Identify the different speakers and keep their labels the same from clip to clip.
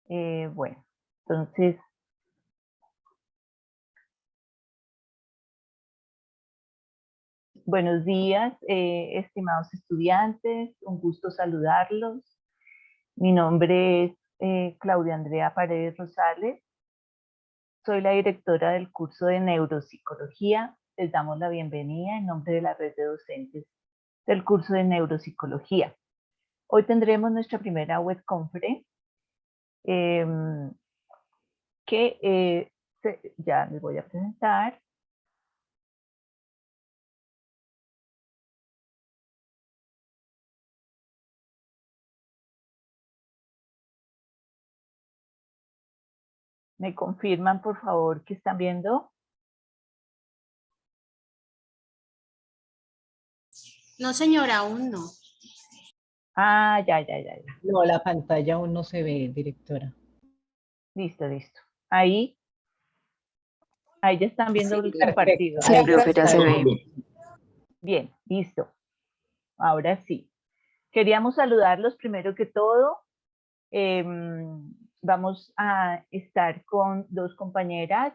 Speaker 1: Bueno, entonces, buenos días, estimados estudiantes, un gusto saludarlos. Mi nombre es Claudia Andrea Paredes Rosales, soy la directora del curso de Neuropsicología. Les damos la bienvenida en nombre de la red de docentes del curso de Neuropsicología. Hoy tendremos nuestra primera web conference ya les voy a presentar. ¿Me confirman, por favor, que están viendo?
Speaker 2: No, señora, aún no.
Speaker 1: Ah, ya.
Speaker 3: No, la pantalla aún no se ve, directora.
Speaker 1: Listo. Ahí ya están viendo el compartido.
Speaker 4: Sí, profe, ya se ve.
Speaker 1: Bien, listo. Ahora sí. Queríamos saludarlos primero que todo. Vamos a estar con dos compañeras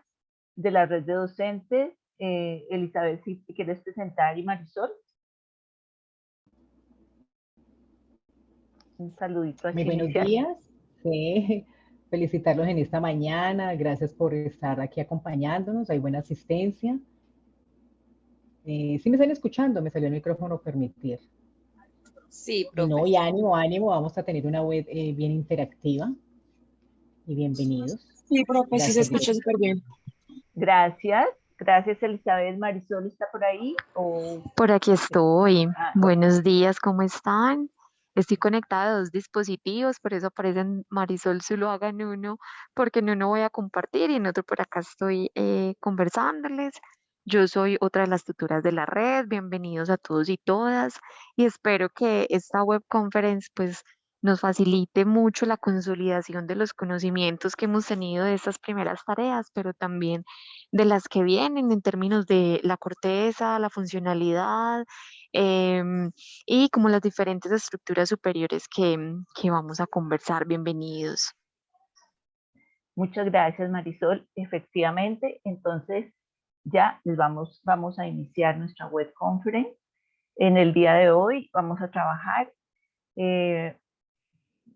Speaker 1: de la red de docentes. Elizabeth, si te quieres presentar, y Marisol. Un saludito así
Speaker 3: Muy buenos
Speaker 1: inicial.
Speaker 3: días. Sí, felicitarlos en esta mañana. Gracias por estar aquí acompañándonos. Hay buena asistencia. Sí me están escuchando, me salió el micrófono permitir.
Speaker 2: Sí, profe.
Speaker 3: No, y ánimo, vamos a tener una web bien interactiva. Y bienvenidos.
Speaker 4: Sí, profe,
Speaker 3: Gracias,
Speaker 4: sí se escucha súper bien.
Speaker 1: Gracias, Elizabeth. Marisol, ¿está por ahí?
Speaker 4: Por aquí estoy.
Speaker 1: Ah,
Speaker 4: Buenos días, ¿cómo están? Estoy conectada a dos dispositivos, por eso aparecen Marisol Zuluaga en uno, porque en uno voy a compartir y en otro por acá estoy conversándoles. Yo soy otra de las tutoras de la red. Bienvenidos a todos y todas y espero que esta web conference pues nos facilite mucho la consolidación de los conocimientos que hemos tenido de estas primeras tareas, pero también de las que vienen en términos de la corteza, la funcionalidad y como las diferentes estructuras superiores que vamos a conversar. Bienvenidos.
Speaker 1: muchas gracias, Marisol. Efectivamente, entonces ya vamos a iniciar nuestra web conference. En el día de hoy vamos a trabajar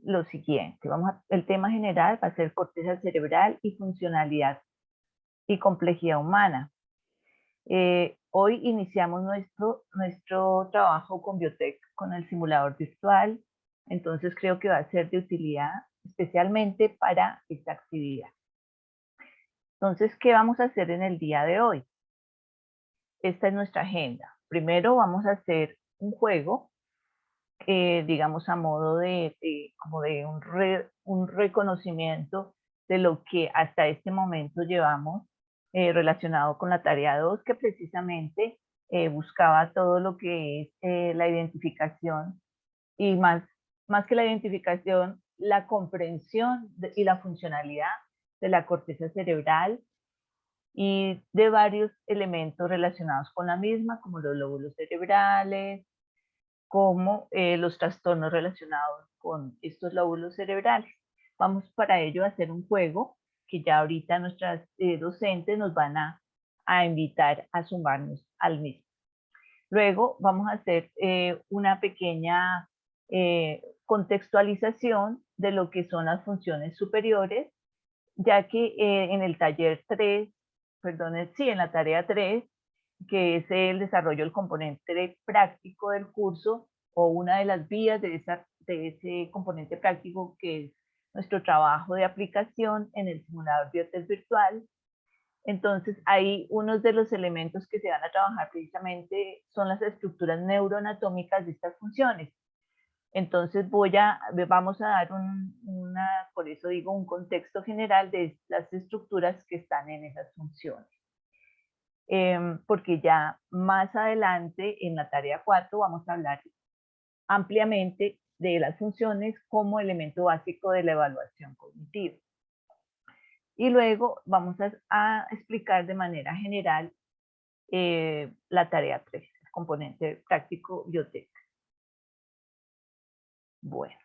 Speaker 1: lo siguiente. El tema general va a ser corteza cerebral y funcionalidad y complejidad humana. Hoy iniciamos nuestro trabajo con Biotech, con el simulador virtual. Entonces creo que va a ser de utilidad especialmente para esta actividad. Entonces, ¿qué vamos a hacer en el día de hoy? Esta es nuestra agenda. Primero vamos a hacer un juego, digamos a modo como de un reconocimiento de lo que hasta este momento llevamos relacionado con la tarea 2, que precisamente buscaba todo lo que es la identificación y más que la identificación, la comprensión y la funcionalidad de la corteza cerebral y de varios elementos relacionados con la misma, como los lóbulos cerebrales, como los trastornos relacionados con estos lóbulos cerebrales. Vamos para ello a hacer un juego que ya ahorita nuestras docentes nos van a invitar a sumarnos al mismo. Luego vamos a hacer una pequeña contextualización de lo que son las funciones superiores, ya que en el taller 3, en la tarea 3, que es el desarrollo del componente práctico del curso, o una de las vías de ese componente práctico, que es nuestro trabajo de aplicación en el simulador Biotech virtual. Entonces, ahí unos de los elementos que se van a trabajar precisamente son las estructuras neuroanatómicas de estas funciones. Entonces vamos a dar por eso digo, un contexto general de las estructuras que están en esas funciones. Porque ya más adelante en la tarea 4 vamos a hablar ampliamente de las funciones como elemento básico de la evaluación cognitiva. Y luego vamos a explicar de manera general la tarea 3, el componente práctico Biotech. Bueno,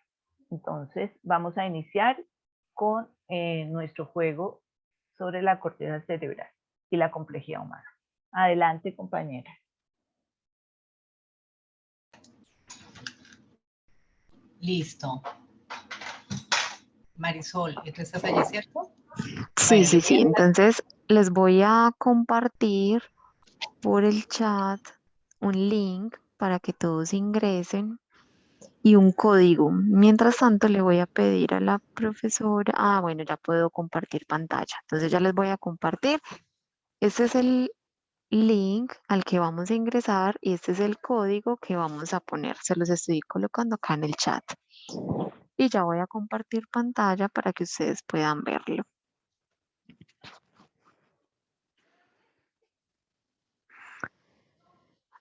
Speaker 1: entonces vamos a iniciar con nuestro juego sobre la corteza cerebral y la complejidad humana. Adelante, compañera.
Speaker 3: Listo. Marisol, ¿tú estás allí, cierto?
Speaker 4: Sí,
Speaker 3: Bueno,
Speaker 4: sí. Entonces les voy a compartir por el chat un link para que todos ingresen y un código. Mientras tanto, le voy a pedir a la profesora. Ah, bueno, ya puedo compartir pantalla. Entonces ya les voy a compartir. Este es el link al que vamos a ingresar y este es el código que vamos a poner. Se los estoy colocando acá en el chat. Y ya voy a compartir pantalla para que ustedes puedan verlo.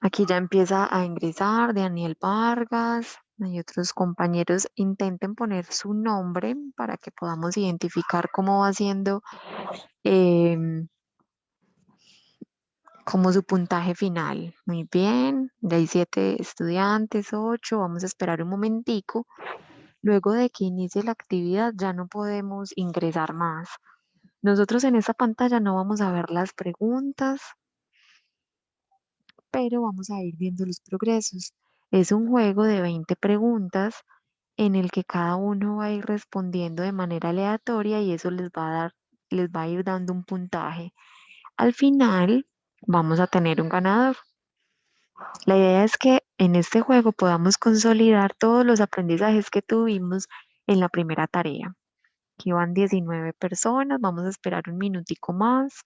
Speaker 4: Aquí ya empieza a ingresar Daniel Vargas. Hay otros compañeros. Intenten poner su nombre para que podamos identificar cómo va siendo como su puntaje final. Muy bien. Ya hay 7 estudiantes, 8. Vamos a esperar un momentico. Luego de que inicie la actividad ya no podemos ingresar más. Nosotros en esta pantalla no vamos a ver las preguntas, pero vamos a ir viendo los progresos. Es un juego de 20 preguntas en el que cada uno va a ir respondiendo de manera aleatoria y eso les va a ir dando un puntaje. Al final vamos a tener un ganador. La idea es que en este juego podamos consolidar todos los aprendizajes que tuvimos en la primera tarea. Aquí van 19 personas, vamos a esperar un minutico más.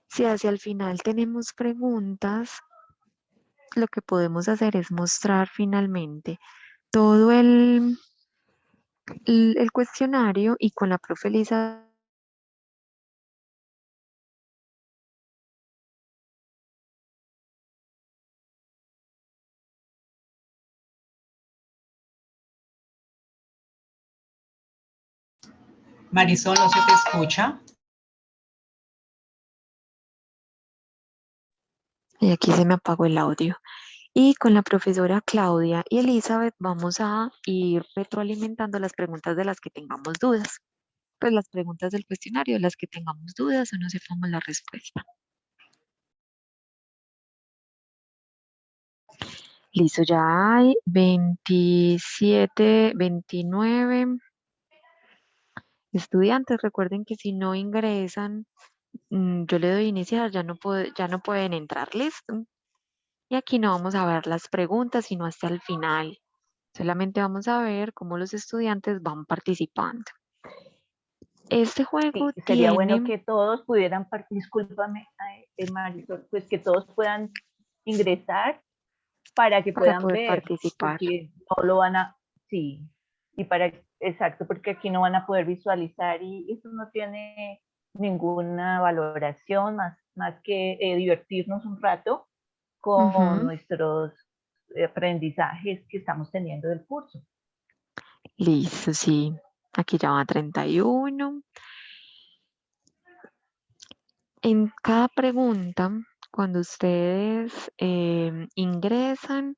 Speaker 4: Si hacia el final tenemos preguntas, lo que podemos hacer es mostrar finalmente todo el cuestionario y con la profe Lisa
Speaker 3: Marisol, ¿no se te escucha?
Speaker 4: y aquí se me apagó el audio. Y con la profesora Claudia y Elizabeth vamos a ir retroalimentando las preguntas de las que tengamos dudas. Pues las preguntas del cuestionario, de las que tengamos dudas o no sepamos la respuesta. Listo, ya hay 27, 29 estudiantes. Recuerden que si no ingresan, yo le doy iniciar, ya no pueden entrar, listo. Y aquí no vamos a ver las preguntas, sino hasta el final. Solamente vamos a ver cómo los estudiantes van participando. Este juego
Speaker 1: Sí, sería bueno
Speaker 4: tiene
Speaker 1: que todos pudieran, discúlpame, Marisol, pues que todos puedan ingresar para que
Speaker 4: para
Speaker 1: puedan
Speaker 4: poder
Speaker 1: ver,
Speaker 4: participar.
Speaker 1: porque no lo van a, sí, y para, exacto, porque aquí no van a poder visualizar y eso no tiene ninguna valoración más que divertirnos un rato con
Speaker 4: Ujú,
Speaker 1: nuestros aprendizajes que estamos teniendo del curso.
Speaker 4: listo, sí. Aquí ya va 31. En cada pregunta, cuando ustedes ingresan,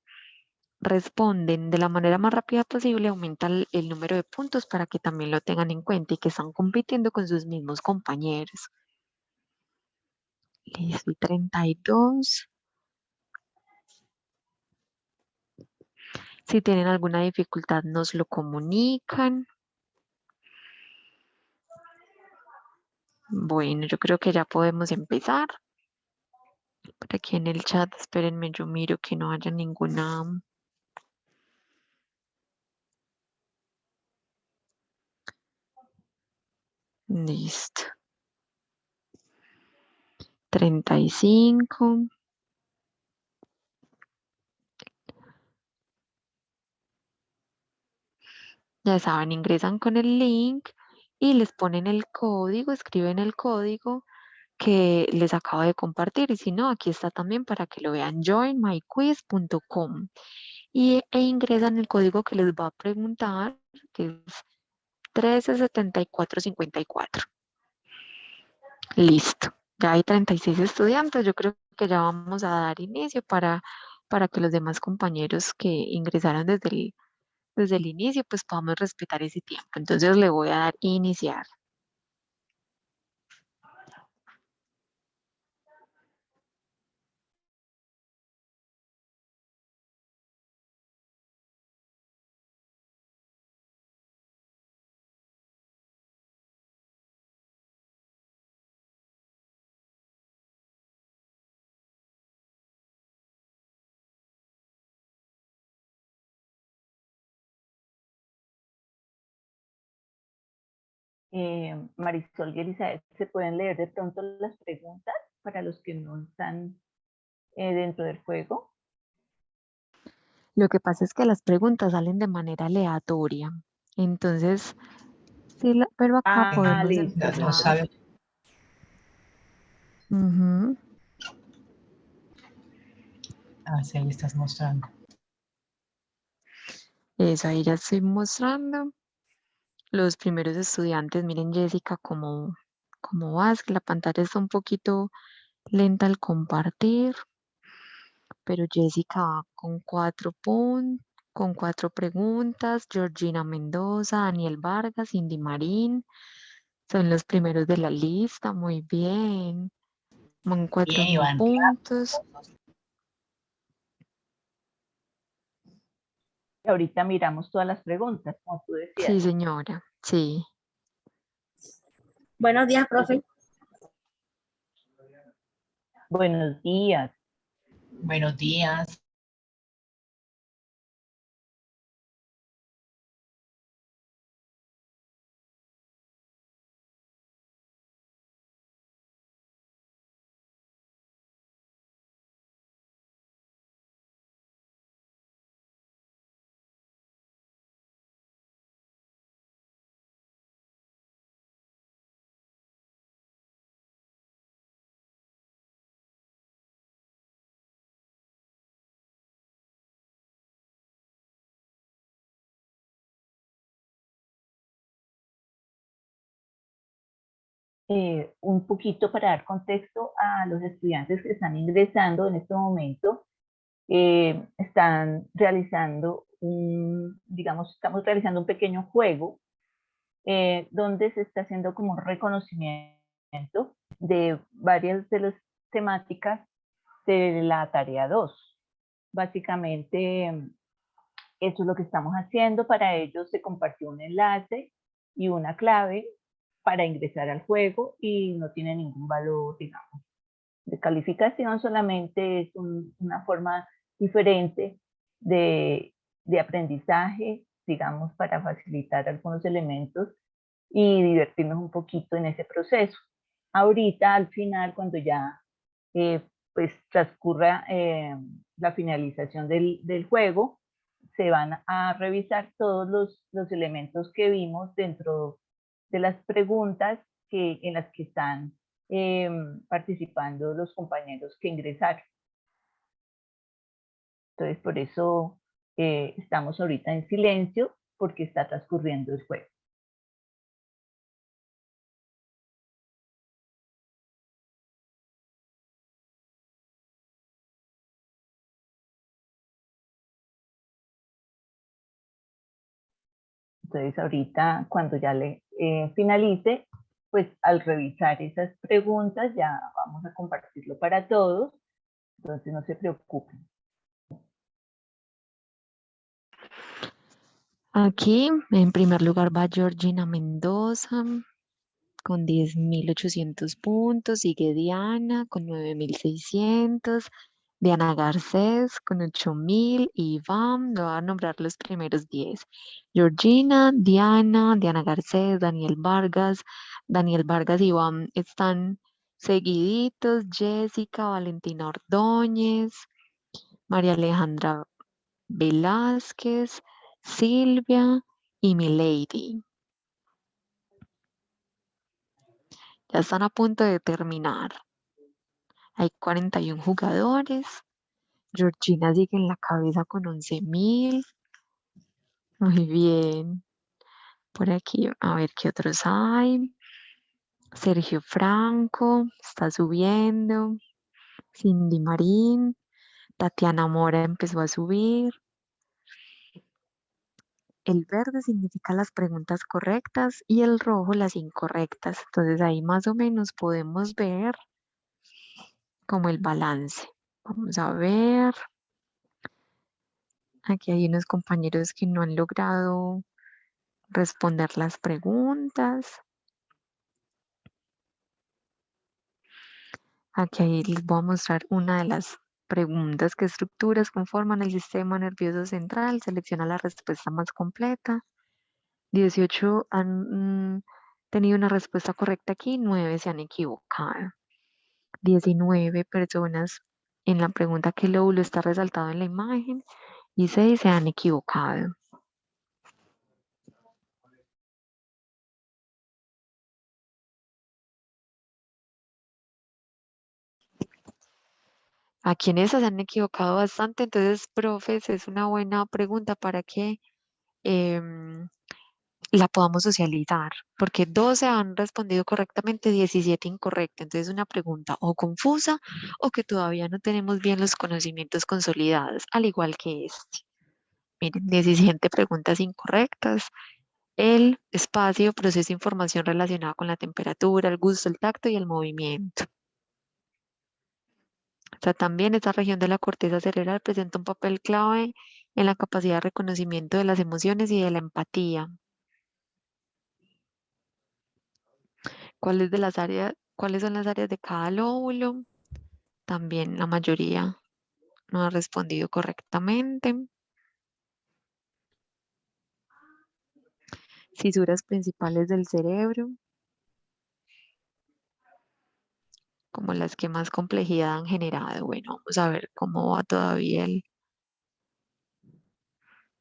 Speaker 4: responden de la manera más rápida posible, aumenta el número de puntos para que también lo tengan en cuenta y que están compitiendo con sus mismos compañeros. Listo, y 32. Si tienen alguna dificultad, nos lo comunican. Bueno, yo creo que ya podemos empezar. Por aquí en el chat, espérenme, yo miro que no haya ninguna. Listo. 35. Ya saben, ingresan con el link y les ponen el código, escriben el código que les acabo de compartir. Y si no, aquí está también para que lo vean, joinmyquiz.com. E ingresan el código que les va a preguntar, que es 137454. Listo. Ya hay 36 estudiantes. Yo creo que ya vamos a dar inicio para que los demás compañeros que ingresaron desde el inicio, pues podamos respetar ese tiempo. Entonces le voy a dar iniciar.
Speaker 1: Marisol y Elizabeth, ¿se pueden leer de pronto las preguntas para los que no están dentro del juego?
Speaker 4: Lo que pasa es que las preguntas salen de manera aleatoria. Entonces, sí, pero acá
Speaker 1: Ah,
Speaker 4: podemos
Speaker 1: listo,
Speaker 3: No
Speaker 4: empezar.
Speaker 3: sabe.
Speaker 4: Ujú.
Speaker 3: Ah, sí, ahí estás mostrando.
Speaker 4: Eso, ahí ya estoy mostrando. Los primeros estudiantes, miren Jessica, cómo vas, que la pantalla está un poquito lenta al compartir, pero Jessica va con cuatro preguntas, Georgina Mendoza, Daniel Vargas, Cindy Marín, son los primeros de la lista, muy bien, van
Speaker 3: Bien,
Speaker 4: 4.000
Speaker 3: Iván.
Speaker 4: puntos.
Speaker 1: Y ahorita miramos todas las preguntas, como tú decías.
Speaker 4: Sí, señora, sí.
Speaker 2: Buenos días, profe.
Speaker 1: Buenos días.
Speaker 3: Buenos días.
Speaker 1: Un poquito para dar contexto a los estudiantes que están ingresando en este momento, están realizando digamos, estamos realizando un pequeño juego donde se está haciendo como un reconocimiento de varias de las temáticas de la tarea 2. Básicamente, eso es lo que estamos haciendo. Para ello se compartió un enlace y una clave para ingresar al juego y no tiene ningún valor, digamos, de calificación, solamente es una forma diferente de, de aprendizaje, digamos, para facilitar algunos elementos y divertirnos un poquito en ese proceso. Ahorita, al final, cuando ya pues transcurra la finalización del juego, se van a revisar todos los elementos que vimos dentro de las preguntas en las que están participando los compañeros que ingresaron. Entonces, por eso estamos ahorita en silencio, porque está transcurriendo el juego. Entonces, ahorita, cuando ya le finalice, pues al revisar esas preguntas, ya vamos a compartirlo para todos. Entonces, no se preocupen.
Speaker 4: Aquí, en primer lugar, va Georgina Mendoza con 10.800 puntos. Sigue Diana con 9.600. Diana Garcés con 8.000. Y Iván, le voy a nombrar los primeros 10. Georgina, Diana, Diana Garcés, Daniel Vargas y Iván están seguiditos. Jessica, Valentina Ordóñez, María Alejandra Velázquez, Silvia y Milady. Ya están a punto de terminar. Hay 41 jugadores. Georgina sigue en la cabeza con 11.000. Muy bien. Por aquí, a ver qué otros hay. Sergio Franco está subiendo. Cindy Marín. Tatiana Mora empezó a subir. El verde significa las preguntas correctas y el rojo las incorrectas. Entonces ahí más o menos podemos ver como el balance. Vamos a ver. Aquí hay unos compañeros que no han logrado responder las preguntas. Aquí les voy a mostrar una de las preguntas. ¿Qué estructuras conforman el sistema nervioso central? Selecciona la respuesta más completa. 18 han tenido una respuesta correcta aquí, 9 se han equivocado. 19 personas en la pregunta ¿qué lóbulo está resaltado en la imagen? Y 6 se han equivocado. Aquí en esas se han equivocado bastante, entonces, profes, es una buena pregunta para que la podamos socializar, porque 12 han respondido correctamente, 17 incorrecto. Entonces, es una pregunta o confusa o que todavía no tenemos bien los conocimientos consolidados, al igual que este. Miren, 17 preguntas incorrectas. El espacio procesa información relacionada con la temperatura, el gusto, el tacto y el movimiento. O sea, también esta región de la corteza cerebral presenta un papel clave en la capacidad de reconocimiento de las emociones y de la empatía. ¿Cuáles son las áreas de cada lóbulo? También la mayoría no ha respondido correctamente. Fisuras principales del cerebro, como las que más complejidad han generado. Bueno, vamos a ver cómo va todavía el...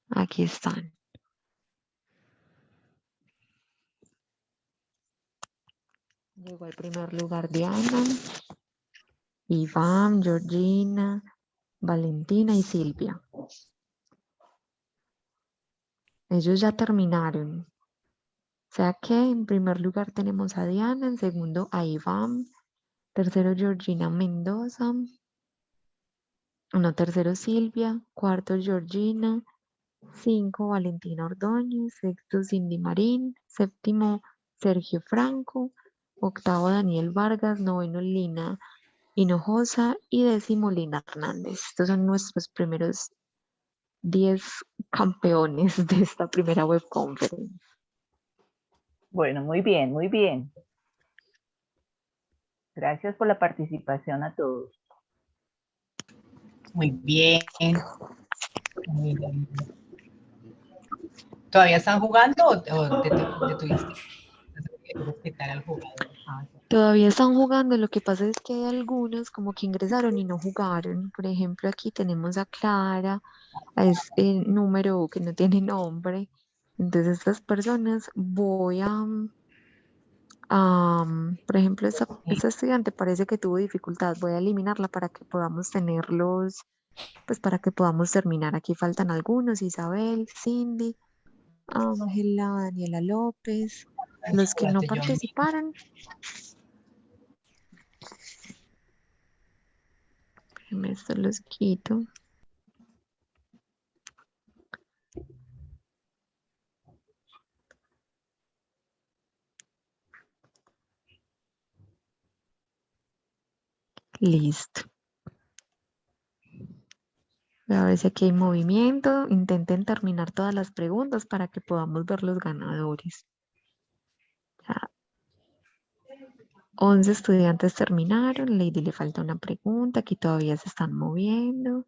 Speaker 4: Aquí están. Llegó al primer lugar Diana, Iván, Georgina, Valentina y Silvia. Ellos ya terminaron. O sea que en primer lugar tenemos a Diana, en segundo a Iván, tercero Georgina Mendoza, tercero Silvia, cuarto Georgina, 5 Valentina Ordóñez, sexto Cindy Marín, séptimo Sergio Franco, octavo Daniel Vargas, noveno Lina Hinojosa y décimo Lina Hernández. Estos son nuestros primeros 10 campeones de esta primera web conference.
Speaker 1: Bueno, muy bien, muy bien. Gracias por la participación a todos.
Speaker 5: Muy bien. Muy bien. ¿Todavía están jugando o detuviste? Respetar al jugador.
Speaker 4: Todavía están jugando, lo que pasa es que hay algunos como que ingresaron y no jugaron. Por ejemplo, aquí tenemos a Clara, a este número que no tiene nombre. Entonces, estas personas voy a, por ejemplo, esta estudiante parece que tuvo dificultad. Voy a eliminarla para que podamos tenerlos, pues para que podamos terminar. Aquí faltan algunos, Isabel, Cindy, Ángela, Daniela López, los que no participaron. Esto los quito. Listo. A ver si aquí hay movimiento. Intenten terminar todas las preguntas para que podamos ver los ganadores. Ya. 11 estudiantes terminaron. Lady le falta una pregunta. Aquí todavía se están moviendo.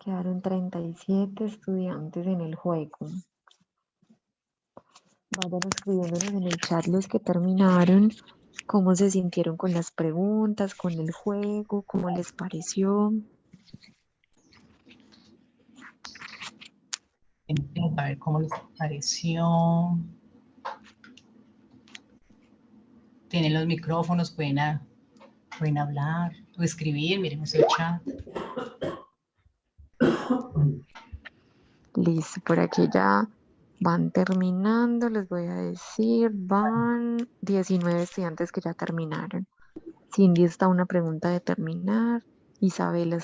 Speaker 4: Quedaron 37 estudiantes en el juego. Vayan escribiéndonos en el chat los que terminaron, cómo se sintieron con las preguntas, con el juego, cómo les pareció.
Speaker 5: A ver cómo les pareció. Tienen los micrófonos, pueden hablar o escribir, miremos el chat.
Speaker 4: Listo, por aquí ya van terminando, les voy a decir, van 19 estudiantes que ya terminaron. Cindy está a una pregunta de terminar, Isabel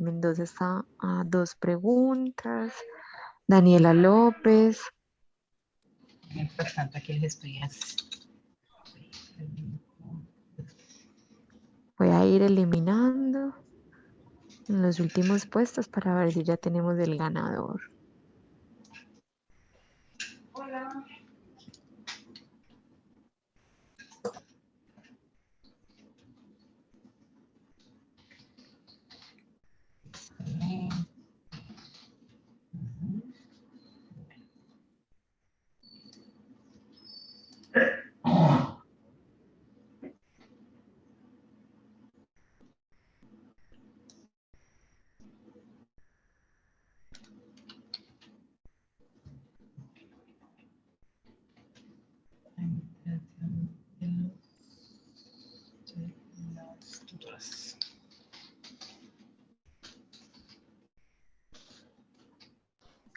Speaker 4: Mendoza está a 2 preguntas, Daniela López,
Speaker 5: Mientras tanto, aquí les estoy
Speaker 4: voy a ir eliminando en los últimos puestos para ver si ya tenemos el ganador.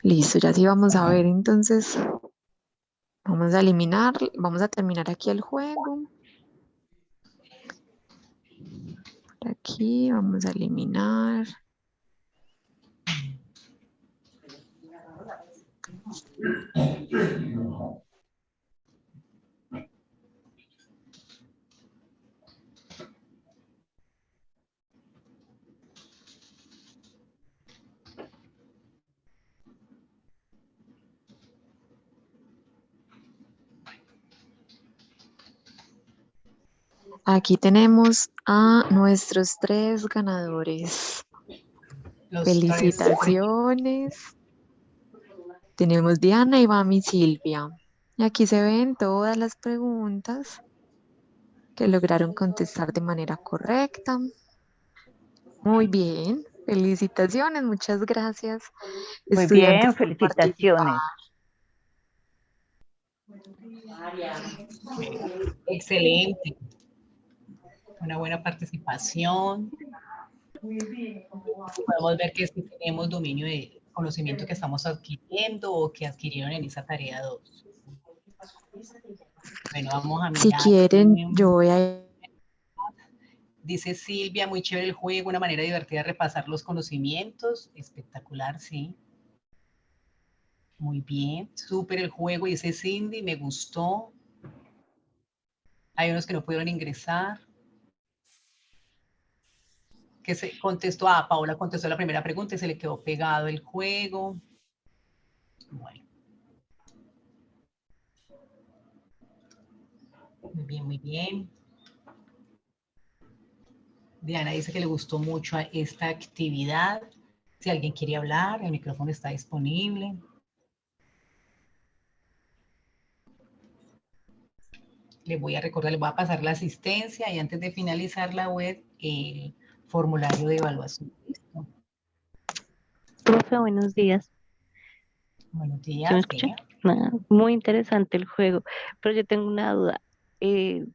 Speaker 4: Listo, ya sí vamos a ver entonces. Vamos a eliminar, vamos a terminar aquí el juego. Por aquí vamos a eliminar. Aquí tenemos a nuestros 3 ganadores.
Speaker 5: los
Speaker 4: Felicitaciones. Tenemos Diana, Iván y Silvia. Y aquí se ven todas las preguntas que lograron contestar de manera correcta. Muy bien. Felicitaciones, muchas gracias,
Speaker 1: Muy
Speaker 4: estudiantes,
Speaker 1: bien,
Speaker 4: por participar.
Speaker 1: felicitaciones.
Speaker 5: Excelente. Una buena participación. Podemos ver que sí tenemos dominio de conocimiento que estamos adquiriendo o que adquirieron en esa tarea 2. Bueno, vamos a
Speaker 4: Si
Speaker 5: mirar.
Speaker 4: quieren, yo voy a...
Speaker 5: Dice Silvia, muy chévere el juego, una manera divertida de repasar los conocimientos. Espectacular, sí. Muy bien, súper el juego, dice Cindy, me gustó. Hay unos que no pudieron ingresar. Que se contestó, Paola contestó la primera pregunta y se le quedó pegado el juego. Bueno. Muy bien, muy bien. Diana dice que le gustó mucho esta actividad. Si alguien quiere hablar, el micrófono está disponible. Le voy a recordar, le voy a pasar la asistencia y antes de finalizar la web, el formulario de evaluación. ¿Listo?
Speaker 6: Profe, buenos días.
Speaker 5: Buenos
Speaker 6: ¿Se me
Speaker 5: días.
Speaker 6: escucha?
Speaker 5: ¿Sí?
Speaker 6: Muy interesante el juego, pero yo tengo una duda. Eh,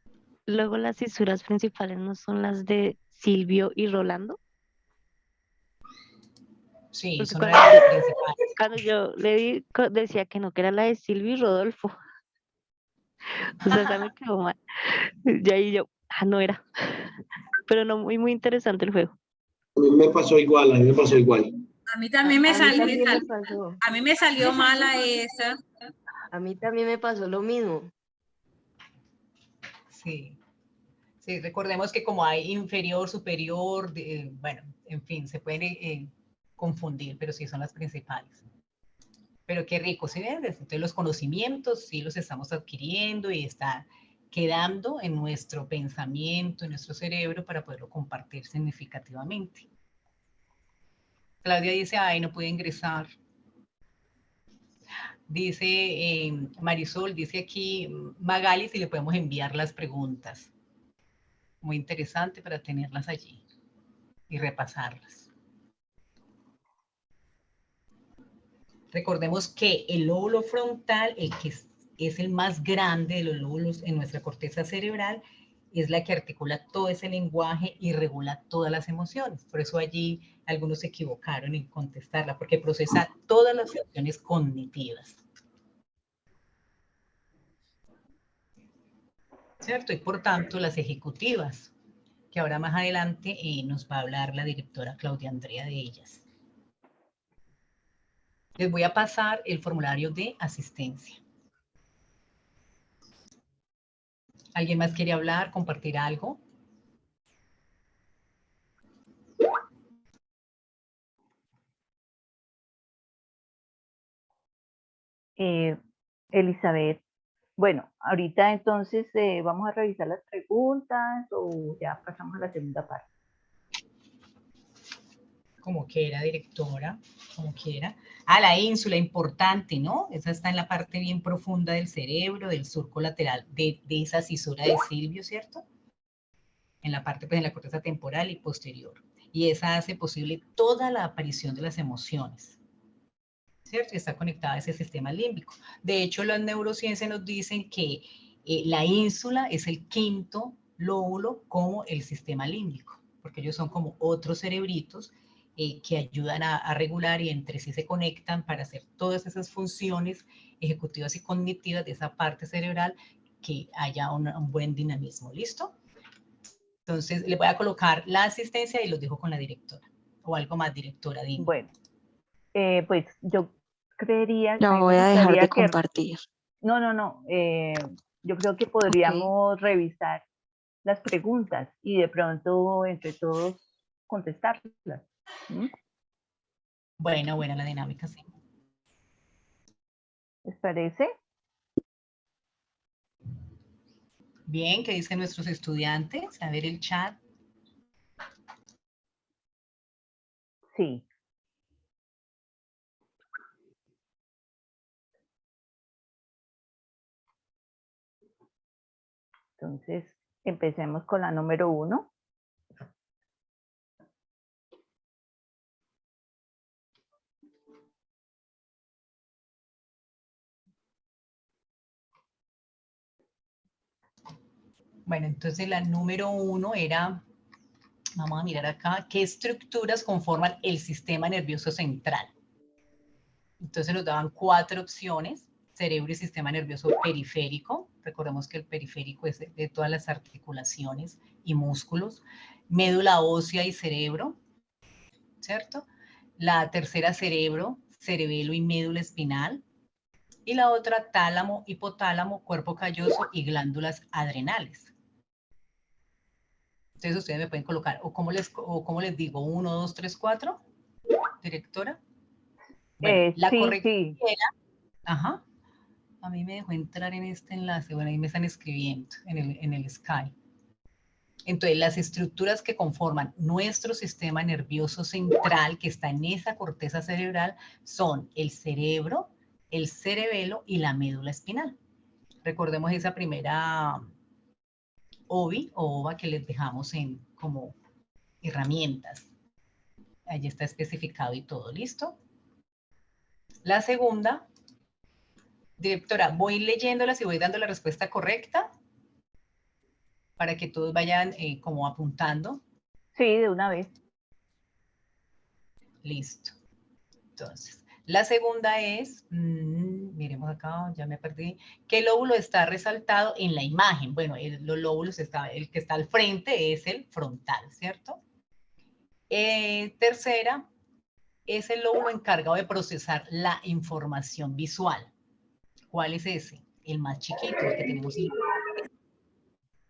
Speaker 6: Luego las fisuras principales no son las de Silvio y Rolando,
Speaker 5: Sí,
Speaker 6: porque
Speaker 5: son las principales.
Speaker 6: cuando yo le di, decía que no, que era la de Silvio y Rodolfo. O sea, esa me quedó mal. Y ahí yo, no era. Pero no, muy interesante el juego.
Speaker 7: A mí me pasó igual, a mí me pasó igual.
Speaker 2: A mí también me
Speaker 8: A mí
Speaker 2: salió,
Speaker 8: también me pasó.
Speaker 2: a mí me salió mala esa.
Speaker 8: A mí también me pasó lo mismo.
Speaker 5: Sí. Sí, recordemos que como hay inferior, superior, bueno, en fin, se pueden confundir, pero sí son las principales. Pero qué rico, ¿sí ves? Entonces los conocimientos sí los estamos adquiriendo y está quedando en nuestro pensamiento, en nuestro cerebro para poderlo compartir significativamente. Claudia dice, ay, no pude ingresar. Dice Marisol, dice aquí Magali, si le podemos enviar las preguntas. Muy interesante para tenerlas allí y repasarlas. Recordemos que el lóbulo frontal, el que es el más grande de los lóbulos en nuestra corteza cerebral, es la que articula todo ese lenguaje y regula todas las emociones. Por eso allí algunos se equivocaron en contestarla, porque procesa todas las funciones cognitivas. ¿Cierto? Y por tanto las ejecutivas, que ahora más adelante nos va a hablar la directora Claudia Andrea de ellas. Les voy a pasar el formulario de asistencia. ¿Alguien más quiere hablar, compartir algo?
Speaker 1: Elizabeth, bueno, ahorita entonces vamos a revisar las preguntas o ya pasamos a la segunda parte.
Speaker 5: Como quiera, directora, como quiera. Ah, la ínsula, importante, ¿no? Esa está en la parte bien profunda del cerebro, del surco lateral de esa cisura de Silvio, ¿cierto? En la parte, pues, en la corteza temporal y posterior. Y esa hace posible toda la aparición de las emociones, ¿cierto? Y está conectada a ese sistema límbico. De hecho, las neurociencias nos dicen que la ínsula es el quinto lóbulo como el sistema límbico, porque ellos son como otros cerebritos que ayudan a regular y entre sí se conectan para hacer todas esas funciones ejecutivas y cognitivas de esa parte cerebral, que haya un buen dinamismo. ¿Listo? Entonces, le voy a colocar la asistencia y los dejo con la directora. O algo más, directora, dime.
Speaker 1: Bueno, pues yo creería,
Speaker 4: Ya
Speaker 1: a mí
Speaker 4: voy
Speaker 1: me
Speaker 4: a dejar
Speaker 1: gustaría
Speaker 4: de
Speaker 1: que...
Speaker 4: compartir.
Speaker 1: No. Yo creo que
Speaker 4: Ok.
Speaker 1: podríamos revisar las preguntas y de pronto entre todos contestarlas. ¿Mm?
Speaker 5: Buena la dinámica, sí.
Speaker 1: ¿Les parece?
Speaker 5: Bien, ¿qué dicen nuestros estudiantes? A ver el chat.
Speaker 1: Sí. Entonces, empecemos con la número 1.
Speaker 5: Bueno, entonces la número 1 era, vamos a mirar acá, ¿qué estructuras conforman el sistema nervioso central? Entonces nos daban 4 opciones: cerebro y sistema nervioso periférico. Recordemos que el periférico es de todas las articulaciones y músculos. Médula ósea y cerebro, ¿cierto? La tercera, cerebro, cerebelo y médula espinal. Y la otra, tálamo, hipotálamo, cuerpo calloso y glándulas adrenales. Entonces ustedes me pueden colocar, o cómo les digo, 1, 2, 3, 4, directora. Bueno, la correcta era, ajá, a mí me dejó entrar en este enlace, bueno, ahí me están escribiendo en el Skype. Entonces, las estructuras que conforman nuestro sistema nervioso central, que está en esa corteza cerebral, son el cerebro, el cerebelo y la médula espinal. Recordemos esa primera OVI o OVA que les dejamos como herramientas. Allí está especificado y todo, ¿listo? La segunda, directora, voy leyéndolas y voy dando la respuesta correcta para que todos vayan como apuntando.
Speaker 1: Sí, de una vez.
Speaker 5: Listo. Entonces, la segunda es, miremos acá, ya me perdí, ¿qué lóbulo está resaltado en la imagen? Bueno, los lóbulos, el que está al frente es el frontal, ¿cierto? Tercera, es el lóbulo encargado de procesar la información visual. ¿Cuál es ese? El más chiquito, el que tenemos en la parte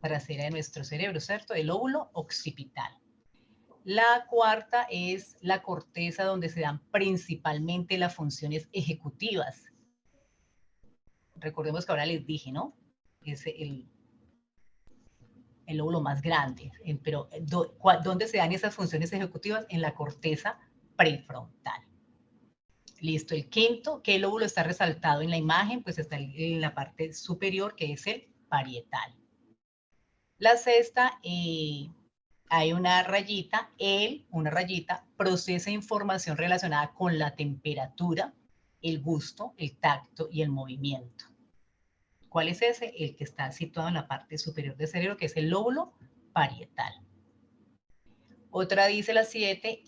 Speaker 5: trasera de nuestro cerebro, ¿cierto? El lóbulo occipital. La cuarta es la corteza, donde se dan principalmente las funciones ejecutivas. Recordemos que ahora les dije, ¿no? Es el lóbulo más grande, pero ¿dónde se dan esas funciones ejecutivas? En la corteza prefrontal. Listo, el quinto, ¿qué lóbulo está resaltado en la imagen? Pues está en la parte superior, que es el parietal. La sexta, hay una rayita, una rayita procesa información relacionada con la temperatura, el gusto, el tacto y el movimiento. ¿Cuál es ese? El que está situado en la parte superior del cerebro, que es el lóbulo parietal. Otra dice la 7,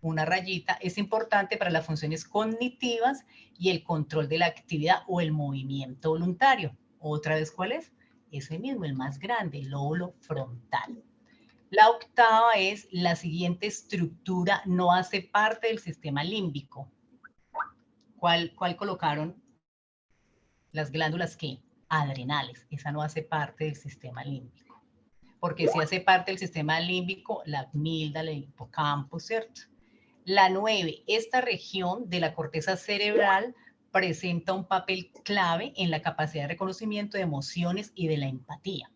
Speaker 5: una rayita, es importante para las funciones cognitivas y el control de la actividad o el movimiento voluntario. Otra vez, ¿cuál es? Ese mismo, el más grande, el lóbulo frontal. La octava es, la siguiente estructura no hace parte del sistema límbico. ¿Cuál colocaron? Las glándulas, ¿qué? Adrenales. Esa no hace parte del sistema límbico. Porque si hace parte del sistema límbico, la amígdala, el hipocampo, ¿cierto? La 9, esta región de la corteza cerebral presenta un papel clave en la capacidad de reconocimiento de emociones y de la empatía.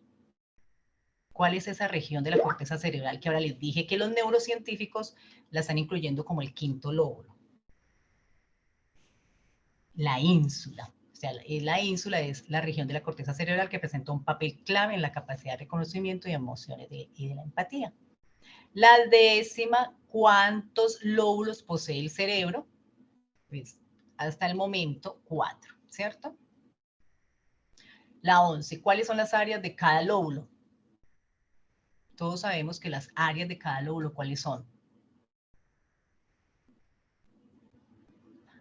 Speaker 5: ¿Cuál es esa región de la corteza cerebral que ahora les dije que los neurocientíficos la están incluyendo como el quinto lóbulo? La ínsula. O sea, la ínsula es la región de la corteza cerebral que presenta un papel clave en la capacidad de reconocimiento de emociones y de la empatía. La 10ª, ¿cuántos lóbulos posee el cerebro? Pues hasta el momento 4, ¿cierto? La 11, ¿cuáles son las áreas de cada lóbulo? Todos sabemos que las áreas de cada lóbulo, ¿cuáles son?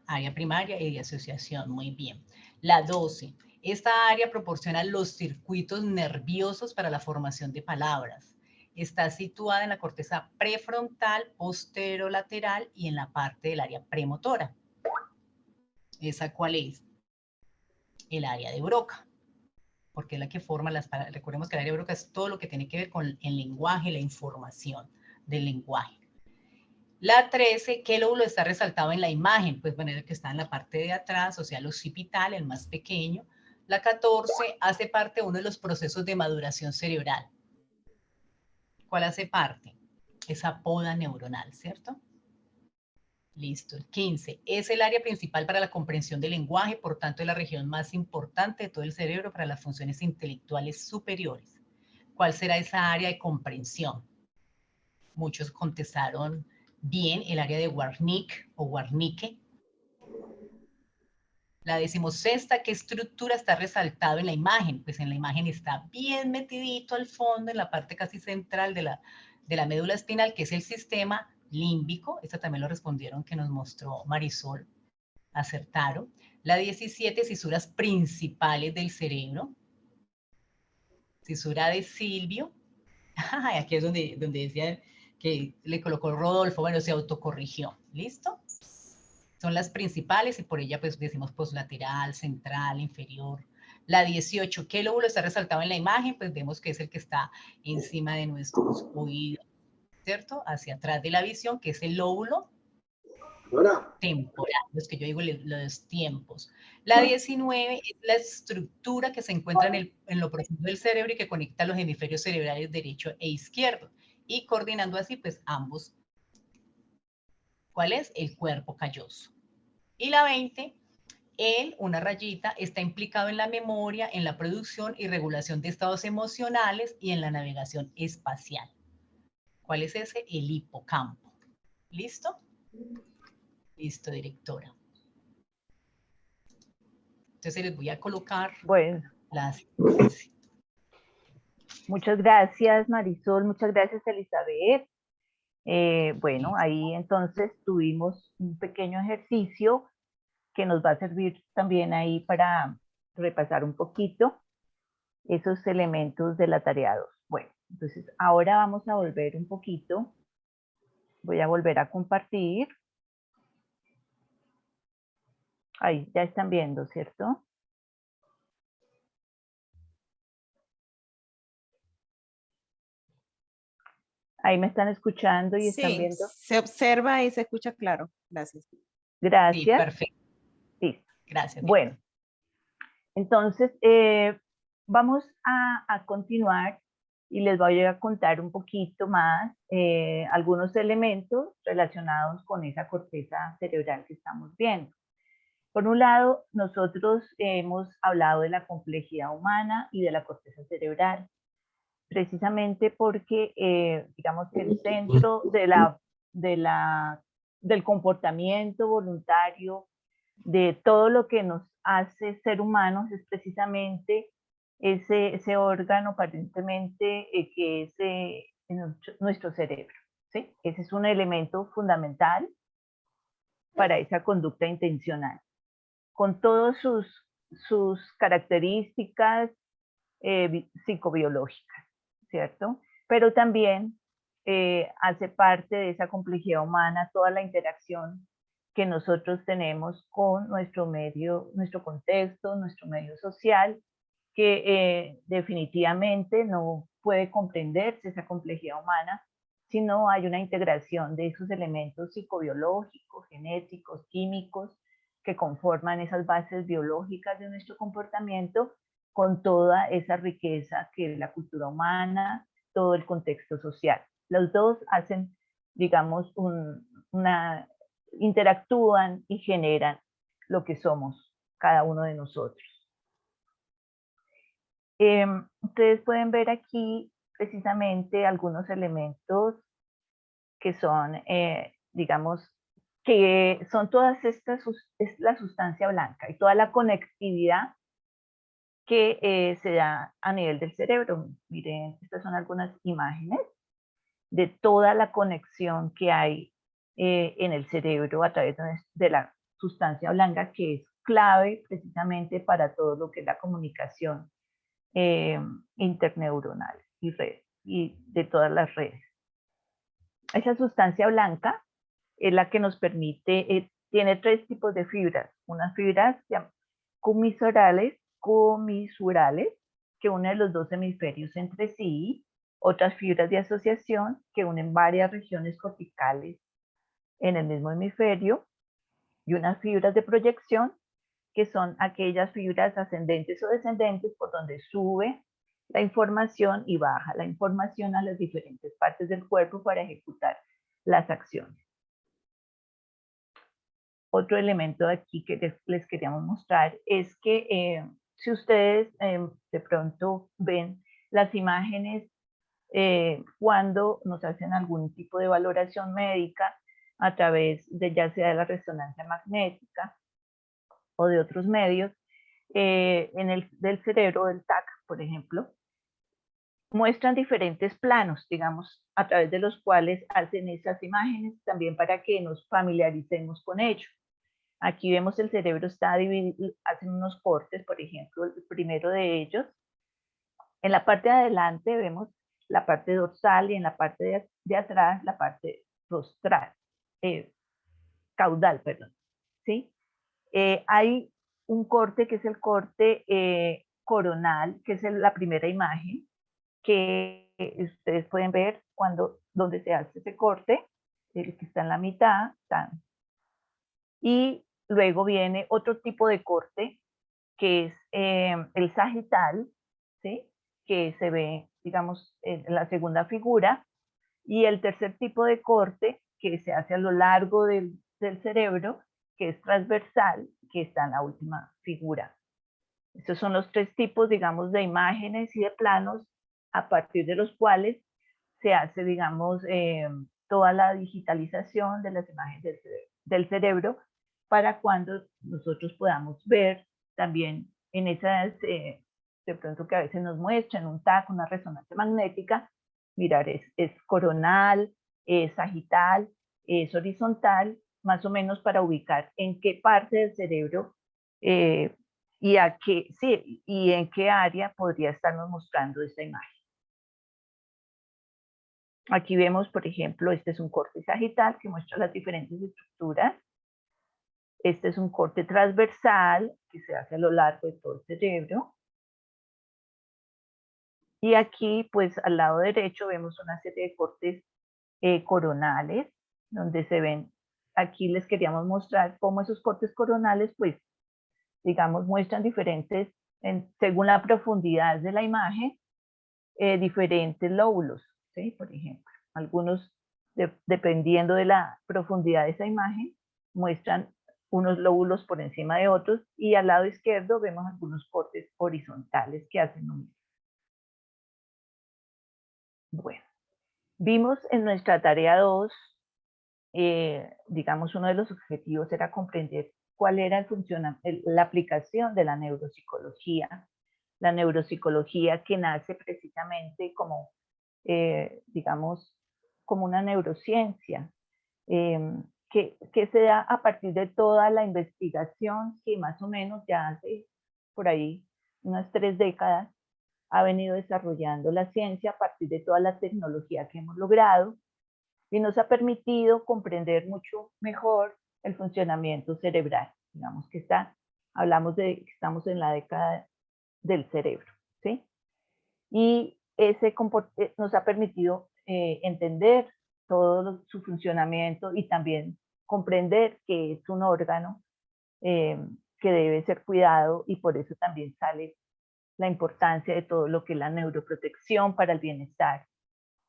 Speaker 5: Área primaria y de asociación, muy bien. La 12, esta área proporciona los circuitos nerviosos para la formación de palabras. Está situada en la corteza prefrontal, posterolateral y en la parte del área premotora. ¿Esa cuál es? El área de Broca, porque es la que forma las palabras. Recordemos que el área de Broca es todo lo que tiene que ver con el lenguaje, la información del lenguaje. La 13, ¿qué lóbulo está resaltado en la imagen? Pues bueno, el que está en la parte de atrás, o sea, el occipital, el más pequeño. La 14 hace parte de uno de los procesos de maduración cerebral. ¿Cuál hace parte? Esa poda neuronal, ¿cierto? Listo. El 15 es el área principal para la comprensión del lenguaje, por tanto es la región más importante de todo el cerebro para las funciones intelectuales superiores. ¿Cuál será esa área de comprensión? Muchos contestaron bien, el área de Wernicke o Wernicke. La 16ª, ¿qué estructura está resaltado en la imagen? Pues en la imagen está bien metidito al fondo, en la parte casi central de la médula espinal, que es el sistema límbico. Esta también lo respondieron que nos mostró Marisol. Acertaron. La 17, cisuras principales del cerebro. Cisura de Silvio. Aquí es donde decía que le colocó Rodolfo, bueno, se autocorrigió. ¿Listo? Son las principales y por ella pues decimos poslateral, central, inferior. La 18, ¿qué lóbulo está resaltado en la imagen? Pues vemos que es el que está encima de nuestros oídos, ¿cierto? Hacia atrás de la visión, que es el lóbulo temporal, los que yo digo los tiempos. La 19 es la estructura que se encuentra en lo profundo del cerebro y que conecta los hemisferios cerebrales derecho e izquierdo y coordinando así pues ambos. ¿Cuál es? El cuerpo calloso. Y la 20, una rayita, está implicado en la memoria, en la producción y regulación de estados emocionales y en la navegación espacial. ¿Cuál es ese? El hipocampo. ¿Listo? Listo, directora. Entonces les voy a colocar las...
Speaker 1: Muchas gracias, Marisol. Muchas gracias, Elizabeth. Bueno, ahí entonces tuvimos un pequeño ejercicio que nos va a servir también ahí para repasar un poquito esos elementos de la tarea 2. Bueno, entonces ahora vamos a volver un poquito. Voy a volver a compartir. Ahí, ya están viendo, ¿cierto? Ahí me están escuchando y están viendo.
Speaker 9: Se observa y se escucha claro. Gracias.
Speaker 1: Gracias.
Speaker 5: Sí, perfecto.
Speaker 1: Listo.
Speaker 5: Gracias.
Speaker 1: Bueno, entonces vamos a continuar y les voy a contar un poquito más algunos elementos relacionados con esa corteza cerebral que estamos viendo. Por un lado, nosotros hemos hablado de la complejidad humana y de la corteza cerebral, precisamente porque digamos que el centro del comportamiento voluntario de todo lo que nos hace ser humanos es precisamente ese órgano aparentemente que es nuestro cerebro, ¿sí? Ese es un elemento fundamental para esa conducta intencional, con todas sus características psicobiológicas, ¿cierto? Pero también hace parte de esa complejidad humana toda la interacción que nosotros tenemos con nuestro medio, nuestro contexto, nuestro medio social, que definitivamente no puede comprenderse esa complejidad humana si no hay una integración de esos elementos psicobiológicos, genéticos, químicos, que conforman esas bases biológicas de nuestro comportamiento, con toda esa riqueza que es la cultura humana, todo el contexto social. Los dos hacen, digamos, interactúan y generan lo que somos cada uno de nosotros. Ustedes pueden ver aquí precisamente algunos elementos que son, digamos, que son todas estas, es la sustancia blanca y toda la conectividad que se da a nivel del cerebro. Miren, estas son algunas imágenes de toda la conexión que hay en el cerebro a través de la sustancia blanca, que es clave precisamente para todo lo que es la comunicación interneuronal y de todas las redes. Esa sustancia blanca es la que nos permite, tiene tres tipos de fibras. Unas fibras comisurales, que unen los dos hemisferios entre sí, otras fibras de asociación que unen varias regiones corticales en el mismo hemisferio, y unas fibras de proyección, que son aquellas fibras ascendentes o descendentes por donde sube la información y baja la información a las diferentes partes del cuerpo para ejecutar las acciones. Otro elemento aquí que les queríamos mostrar es que si ustedes de pronto ven las imágenes cuando nos hacen algún tipo de valoración médica a través de ya sea de la resonancia magnética o de otros medios, del cerebro, del TAC, por ejemplo, muestran diferentes planos, digamos, a través de los cuales hacen esas imágenes también para que nos familiaricemos con ello. Aquí vemos el cerebro está dividido, hacen unos cortes, por ejemplo, el primero de ellos. En la parte de adelante vemos la parte dorsal y en la parte de atrás la parte rostral, caudal, perdón, ¿sí? Hay un corte que es el corte coronal, que es la primera imagen, que ustedes pueden ver donde se hace ese corte, el que está en la mitad, y luego viene otro tipo de corte, que es el sagital, ¿sí? Que se ve, digamos, en la segunda figura, y el tercer tipo de corte, que se hace a lo largo del cerebro, que es transversal, que está en la última figura. Estos son los tres tipos, digamos, de imágenes y de planos a partir de los cuales se hace, digamos, toda la digitalización de las imágenes del cerebro para cuando nosotros podamos ver también en esas, de pronto que a veces nos muestran un TAC, una resonancia magnética, mirar, es coronal, es sagital, es horizontal, más o menos para ubicar en qué parte del cerebro y en qué área podría estarnos mostrando esta imagen. Aquí vemos, por ejemplo, este es un corte sagital que muestra las diferentes estructuras. Este es un corte transversal que se hace a lo largo de todo el cerebro. Y aquí, pues al lado derecho vemos una serie de cortes coronales, donde se ven, aquí les queríamos mostrar cómo esos cortes coronales, pues, digamos, muestran diferentes, según la profundidad de la imagen, diferentes lóbulos, ¿sí? Por ejemplo, algunos, dependiendo de la profundidad de esa imagen, muestran unos lóbulos por encima de otros, y al lado izquierdo vemos algunos cortes horizontales que hacen lo mismo. Bueno, vimos en nuestra tarea 2, digamos, uno de los objetivos era comprender cuál era la aplicación de la neuropsicología. La neuropsicología que nace precisamente como, digamos, como una neurociencia, que se da a partir de toda la investigación que más o menos ya hace por ahí unas 3 décadas ha venido desarrollando la ciencia a partir de toda la tecnología que hemos logrado y nos ha permitido comprender mucho mejor el funcionamiento cerebral. Digamos que hablamos de que estamos en la década del cerebro, ¿sí? Y nos ha permitido entender todo su funcionamiento y también comprender que es un órgano que debe ser cuidado, y por eso también sale la importancia de todo lo que es la neuroprotección para el bienestar.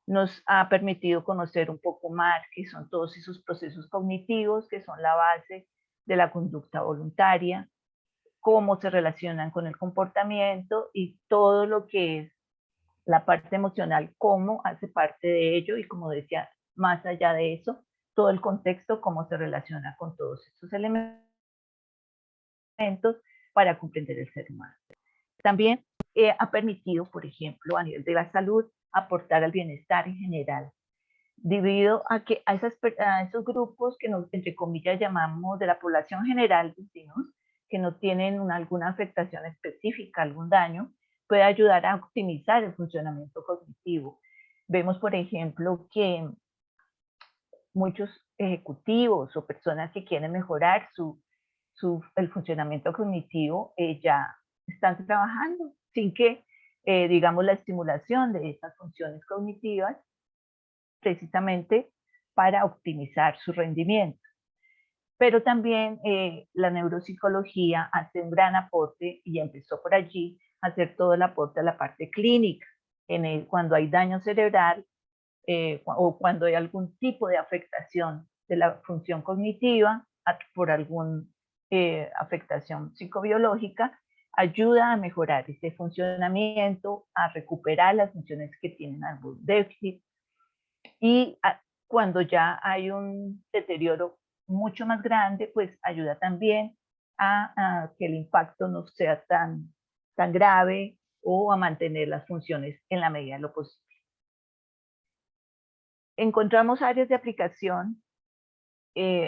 Speaker 1: Nos ha permitido conocer un poco más qué son todos esos procesos cognitivos que son la base de la conducta voluntaria, cómo se relacionan con el comportamiento y todo lo que es la parte emocional, cómo hace parte de ello, y como decía, más allá de eso, todo el contexto, cómo se relaciona con todos estos elementos para comprender el ser humano. También ha permitido, por ejemplo, a nivel de la salud, aportar al bienestar en general, debido a que a esos grupos que entre comillas llamamos de la población general, decimos, que no tienen alguna afectación específica, algún daño, puede ayudar a optimizar el funcionamiento cognitivo. Vemos, por ejemplo, que muchos ejecutivos o personas que quieren mejorar el funcionamiento cognitivo ya están trabajando sin que, digamos, la estimulación de estas funciones cognitivas precisamente para optimizar su rendimiento. Pero también la neuropsicología hace un gran aporte, y empezó por allí, a hacer todo el aporte a la parte clínica. Cuando hay daño cerebral o cuando hay algún tipo de afectación de la función cognitiva por alguna afectación psicobiológica, ayuda a mejorar ese funcionamiento, a recuperar las funciones que tienen algún déficit. Y cuando ya hay un deterioro mucho más grande, pues ayuda también a que el impacto no sea tan grave, o a mantener las funciones en la medida de lo posible. Encontramos áreas de aplicación,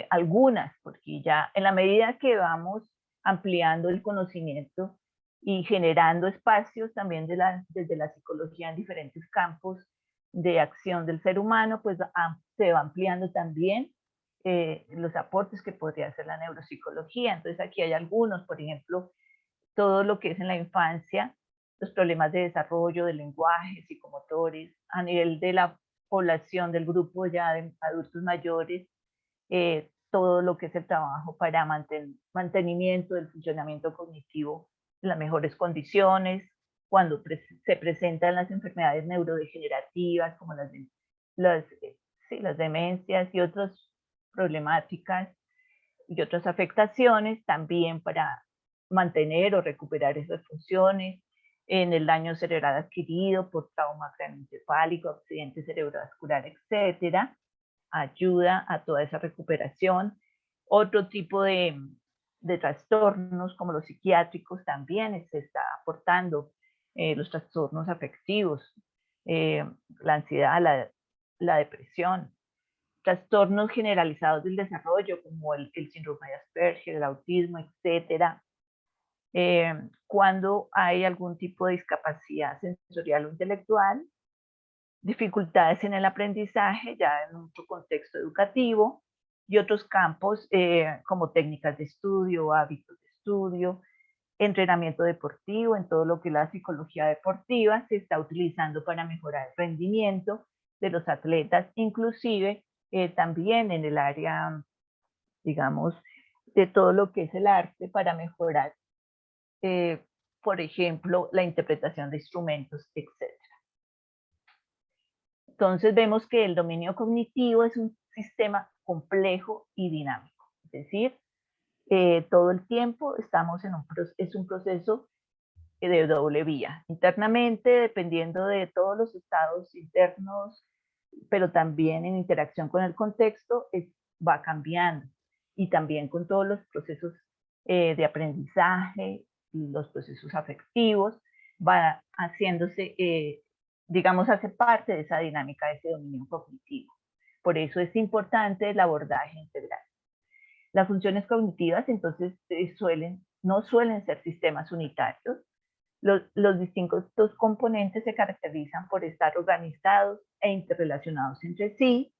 Speaker 1: algunas, porque ya en la medida que vamos ampliando el conocimiento y generando espacios también desde la psicología en diferentes campos de acción del ser humano, pues se va ampliando también los aportes que podría hacer la neuropsicología. Entonces aquí hay algunos, por ejemplo, todo lo que es en la infancia, los problemas de desarrollo del lenguaje, psicomotores, a nivel de la población del grupo ya de adultos mayores, todo lo que es el trabajo para mantenimiento del funcionamiento cognitivo en las mejores condiciones, cuando se presentan las enfermedades neurodegenerativas como las demencias y otras problemáticas y otras afectaciones, también para mantener o recuperar esas funciones, en el daño cerebral adquirido por trauma craneoencefálico, accidente cerebrovascular, etcétera, ayuda a toda esa recuperación. Otro tipo de trastornos como los psiquiátricos también se está aportando, los trastornos afectivos, la ansiedad, la depresión, trastornos generalizados del desarrollo como el síndrome de Asperger, el autismo, etcétera. Cuando hay algún tipo de discapacidad sensorial o intelectual, dificultades en el aprendizaje, ya en otro contexto educativo, y otros campos como técnicas de estudio, hábitos de estudio, entrenamiento deportivo. En todo lo que es la psicología deportiva se está utilizando para mejorar el rendimiento de los atletas, inclusive también en el área, digamos, de todo lo que es el arte para mejorar, por ejemplo, la interpretación de instrumentos, etc. Entonces vemos que el dominio cognitivo es un sistema complejo y dinámico, es decir, todo el tiempo estamos es un proceso de doble vía. Internamente, dependiendo de todos los estados internos, pero también en interacción con el contexto, va cambiando, y también con todos los procesos de aprendizaje, los procesos afectivos, va haciéndose, digamos, hace parte de esa dinámica, de ese dominio cognitivo. Por eso es importante el abordaje integral. Las funciones cognitivas, entonces, no suelen ser sistemas unitarios. Los distintos componentes se caracterizan por estar organizados e interrelacionados entre sí.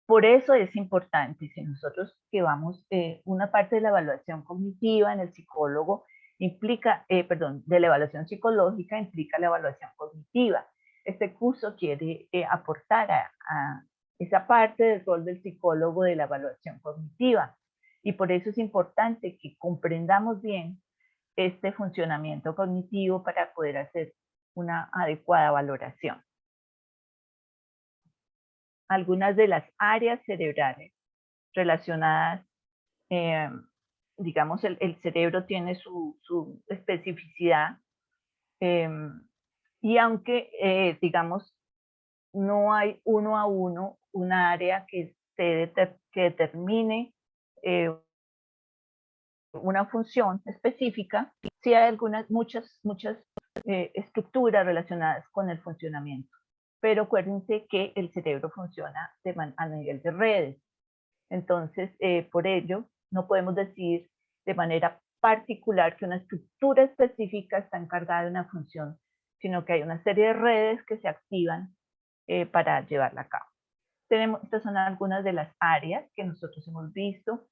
Speaker 1: Por eso es importante, si nosotros llevamos una parte de la evaluación cognitiva en el psicólogo, de la evaluación psicológica implica la evaluación cognitiva. Este curso quiere aportar a esa parte del rol del psicólogo de la evaluación cognitiva. Y por eso es importante que comprendamos bien este funcionamiento cognitivo para poder hacer una adecuada valoración. Algunas de las áreas cerebrales relacionadas, digamos, el cerebro tiene su especificidad, y aunque, digamos, no hay uno a uno una área que determine una función específica, sí hay muchas estructuras relacionadas con el funcionamiento. Pero acuérdense que el cerebro funciona a nivel de redes. Entonces, por ello, no podemos decir de manera particular que una estructura específica está encargada de una función, sino que hay una serie de redes que se activan para llevarla a cabo. Estas son algunas de las áreas que nosotros hemos visto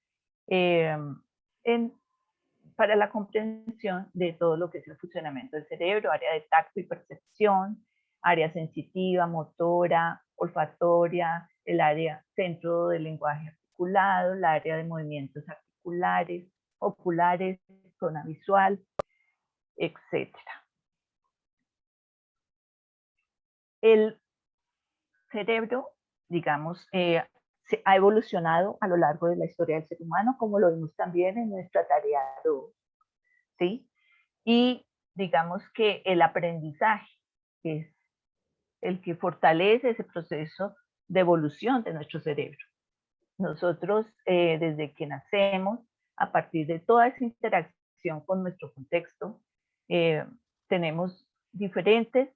Speaker 1: para la comprensión de todo lo que es el funcionamiento del cerebro: área de tacto y percepción, área sensitiva, motora, olfatoria, el área centro del lenguaje articulado, la área de movimientos articulares, oculares, zona visual, etc. El cerebro, digamos, se ha evolucionado a lo largo de la historia del ser humano, como lo vimos también en nuestra tarea 2, ¿sí? Y digamos que el aprendizaje es el que fortalece ese proceso de evolución de nuestro cerebro. Nosotros, desde que nacemos, a partir de toda esa interacción con nuestro contexto, tenemos diferentes,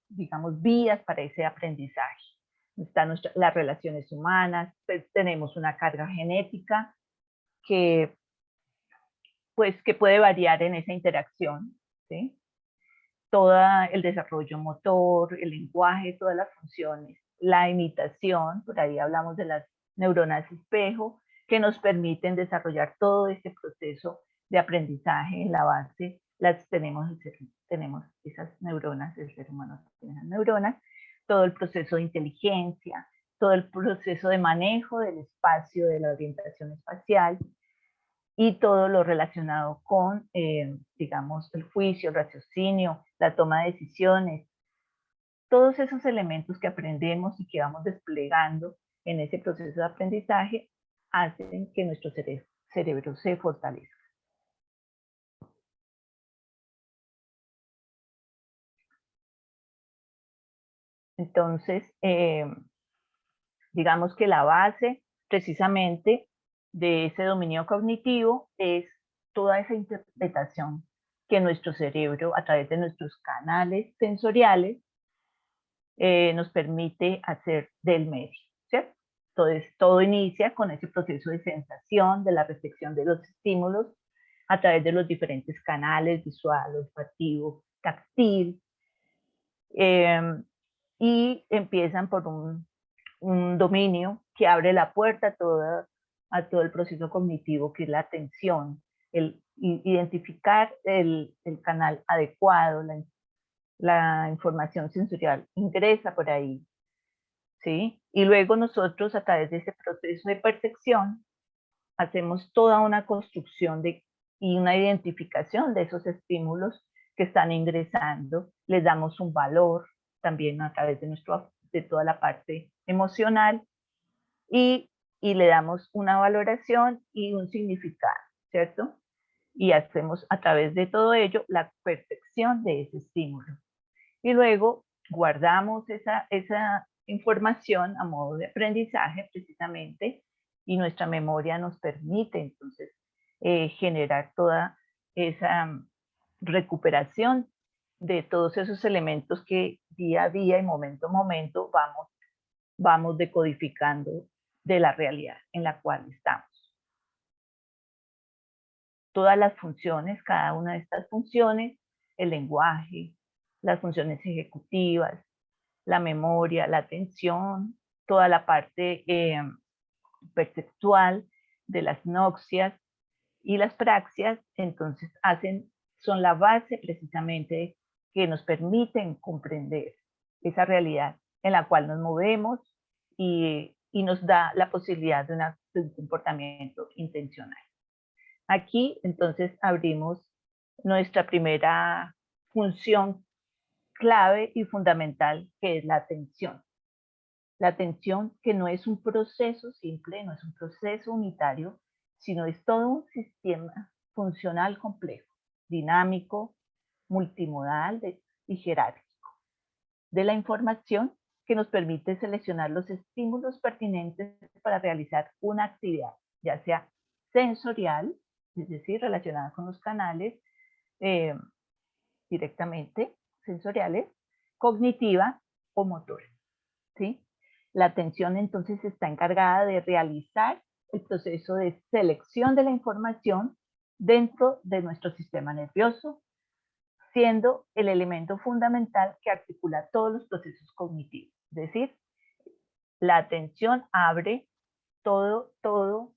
Speaker 1: digamos, vías para ese aprendizaje. Están las relaciones humanas, pues tenemos una carga genética que puede variar en esa interacción, ¿sí? Todo el desarrollo motor, el lenguaje, todas las funciones, la imitación, por ahí hablamos de las neuronas espejo, que nos permiten desarrollar todo este proceso de aprendizaje. En la base tenemos esas neuronas, el ser humano tiene esas neuronas, todo el proceso de inteligencia, todo el proceso de manejo del espacio, de la orientación espacial, y todo lo relacionado con, digamos, el juicio, el raciocinio, la toma de decisiones. Todos esos elementos que aprendemos y que vamos desplegando en ese proceso de aprendizaje hacen que nuestro cerebro se fortalezca. Entonces, digamos que la base precisamente de ese dominio cognitivo es toda esa interpretación que nuestro cerebro, a través de nuestros canales sensoriales, nos permite hacer del medio, ¿cierto? Entonces, todo inicia con ese proceso de sensación, de la recepción de los estímulos a través de los diferentes canales: visual, olfativo, táctil, y empiezan por un dominio que abre la puerta a todo el proceso cognitivo, que es la atención, el identificar el canal adecuado, la información sensorial ingresa por ahí, ¿sí? Y luego nosotros, a través de ese proceso de percepción, hacemos toda una construcción y una identificación de esos estímulos que están ingresando, les damos un valor también a través de toda la parte emocional, y le damos una valoración y un significado, ¿cierto? Y hacemos a través de todo ello la percepción de ese estímulo. Y luego guardamos esa información a modo de aprendizaje, precisamente, y nuestra memoria nos permite entonces generar toda esa recuperación de todos esos elementos que día a día y momento a momento vamos decodificando de la realidad en la cual estamos. Todas las funciones, cada una de estas funciones, el lenguaje, las funciones ejecutivas, la memoria, la atención, toda la parte perceptual de las noxias y las praxias, entonces son la base precisamente que nos permiten comprender esa realidad en la cual nos movemos y nos da la posibilidad de un comportamiento intencional. Aquí entonces abrimos nuestra primera función clave y fundamental, que es la atención. La atención, que no es un proceso simple, no es un proceso unitario, sino es todo un sistema funcional complejo, dinámico, multimodal y jerárquico, de la información que nos permite seleccionar los estímulos pertinentes para realizar una actividad, ya sea sensorial, es decir, relacionada con los canales directamente sensoriales, cognitiva o motora, ¿sí? La atención entonces está encargada de realizar el proceso de selección de la información dentro de nuestro sistema nervioso, siendo el elemento fundamental que articula todos los procesos cognitivos. Es decir, la atención abre toda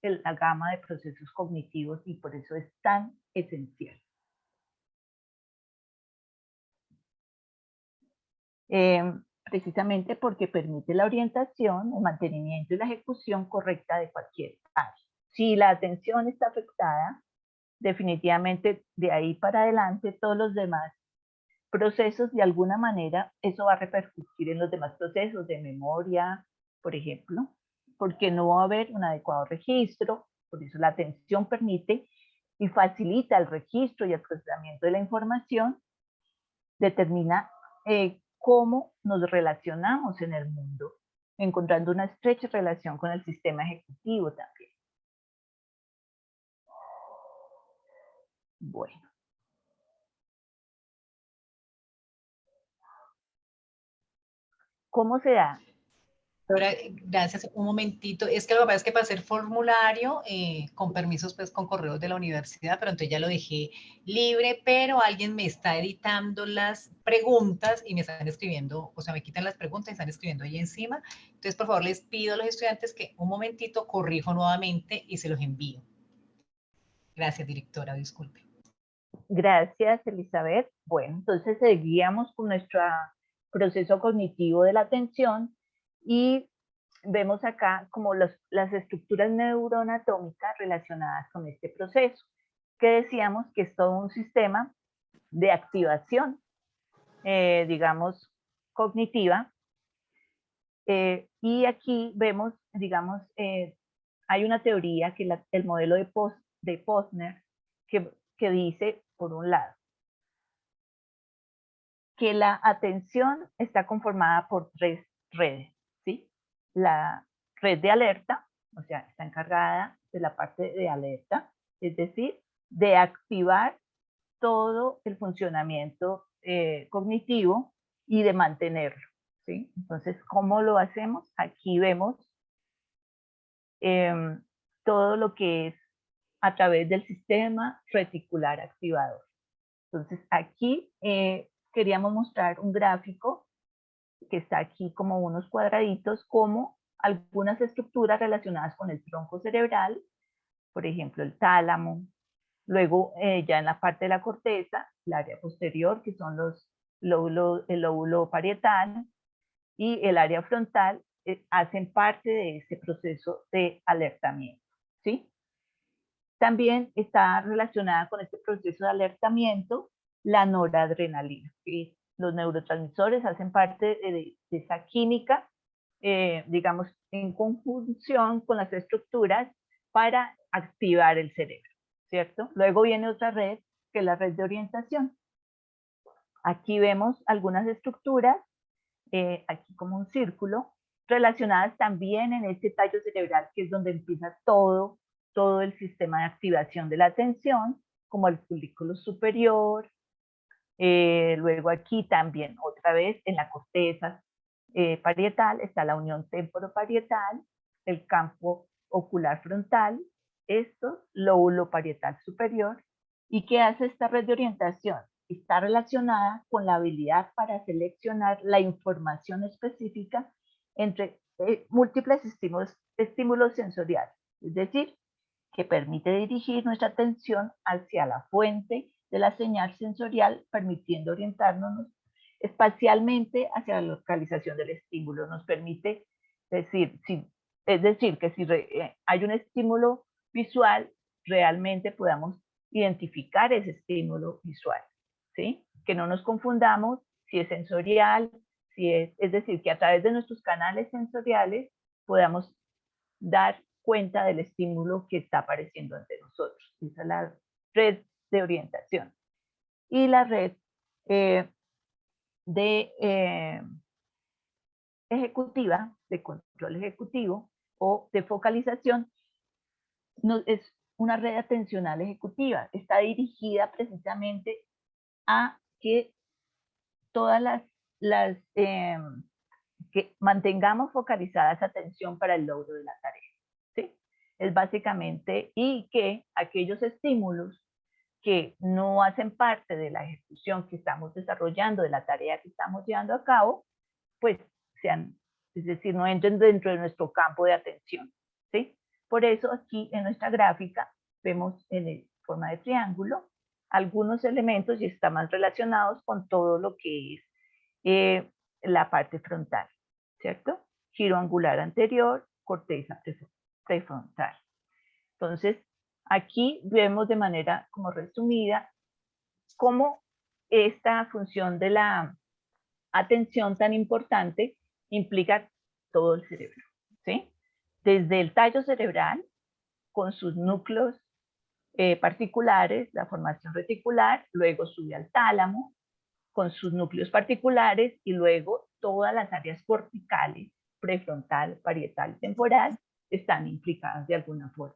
Speaker 1: la gama de procesos cognitivos y por eso es tan esencial. Precisamente porque permite la orientación, el mantenimiento y la ejecución correcta de cualquier área. Si la atención está afectada, definitivamente de ahí para adelante todos los demás procesos, de alguna manera, eso va a repercutir en los demás procesos de memoria, por ejemplo, porque no va a haber un adecuado registro. Por eso la atención permite y facilita el registro y el procesamiento de la información, determina cómo nos relacionamos en el mundo, encontrando una estrecha relación con el sistema ejecutivo también. Bueno. ¿Cómo se da?
Speaker 5: Ahora, gracias, un momentito. Es que lo que pasa es que para hacer formulario, con permisos, pues con correos de la universidad, pero entonces ya lo dejé libre, pero alguien me está editando las preguntas y me están escribiendo, o sea, me quitan las preguntas y están escribiendo ahí encima. Entonces, por favor, les pido a los estudiantes que un momentito corrijo nuevamente y se los envío. Gracias, directora, disculpe.
Speaker 1: Gracias, Elizabeth. Bueno, entonces seguíamos con nuestro proceso cognitivo de la atención y vemos acá como las estructuras neuroanatómicas relacionadas con este proceso, que decíamos que es todo un sistema de activación, digamos, cognitiva. Y aquí vemos, digamos, hay una teoría que el modelo de Posner que dice, por un lado, que la atención está conformada por 3 redes, ¿sí? La red de alerta, o sea, está encargada de la parte de alerta, es decir, de activar todo el funcionamiento cognitivo y de mantenerlo, ¿sí? Entonces, ¿cómo lo hacemos? Aquí vemos todo lo que es a través del sistema reticular activador. Entonces, aquí queríamos mostrar un gráfico que está aquí como unos cuadraditos, como algunas estructuras relacionadas con el tronco cerebral, por ejemplo, el tálamo, luego ya en la parte de la corteza, el área posterior, que son el lóbulo parietal, y el área frontal, hacen parte de este proceso de alertamiento, ¿sí? También está relacionada con este proceso de alertamiento la noradrenalina, que los neurotransmisores hacen parte de esa química, digamos, en conjunción con las estructuras para activar el cerebro, ¿cierto? Luego viene otra red, que es la red de orientación. Aquí vemos algunas estructuras, aquí como un círculo, relacionadas también en este tallo cerebral, que es donde empieza todo el sistema de activación de la atención, como el folículo superior. Luego aquí también, otra vez, en la corteza parietal está la unión temporoparietal, el campo ocular frontal, esto, lóbulo parietal superior. ¿Y qué hace esta red de orientación? Está relacionada con la habilidad para seleccionar la información específica entre múltiples estímulos sensoriales, es decir, que permite dirigir nuestra atención hacia la fuente de la señal sensorial, permitiendo orientarnos espacialmente hacia la localización del estímulo. Nos permite decir, es decir, que si hay un estímulo visual, realmente podamos identificar ese estímulo visual, ¿sí? Que no nos confundamos si es sensorial, es decir, que a través de nuestros canales sensoriales podamos dar cuenta del estímulo que está apareciendo ante nosotros. Esa es la red de orientación. Y la red ejecutiva, de control ejecutivo o de focalización, es una red atencional ejecutiva. Está dirigida precisamente a que todas que mantengamos focalizada esa atención para el logro de la tarea, ¿sí? Es básicamente, y que aquellos estímulos que no hacen parte de la ejecución que estamos desarrollando, de la tarea que estamos llevando a cabo, pues es decir, no entren dentro de nuestro campo de atención, ¿sí? Por eso aquí en nuestra gráfica vemos en forma de triángulo algunos elementos y están más relacionados con todo lo que es la parte frontal, ¿cierto? Giro angular anterior, corteza prefrontal. Entonces, aquí vemos de manera como resumida cómo esta función de la atención tan importante implica todo el cerebro, ¿sí? Desde el tallo cerebral, con sus núcleos particulares, la formación reticular, luego sube al tálamo, con sus núcleos particulares, y luego todas las áreas corticales, prefrontal, parietal y temporal, están implicadas de alguna forma.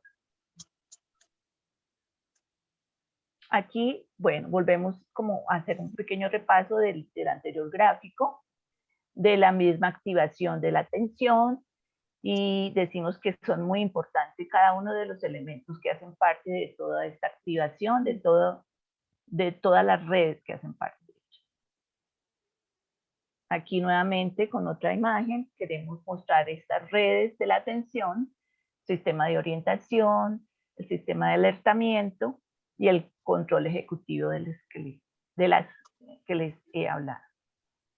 Speaker 1: Aquí, bueno, volvemos como a hacer un pequeño repaso del anterior gráfico, de la misma activación de la atención, y decimos que son muy importantes cada uno de los elementos que hacen parte de toda esta activación, de todas las redes que hacen parte de ella. Aquí nuevamente con otra imagen queremos mostrar estas redes de la atención, sistema de orientación, el sistema de alertamiento y el control ejecutivo de las que les he hablado.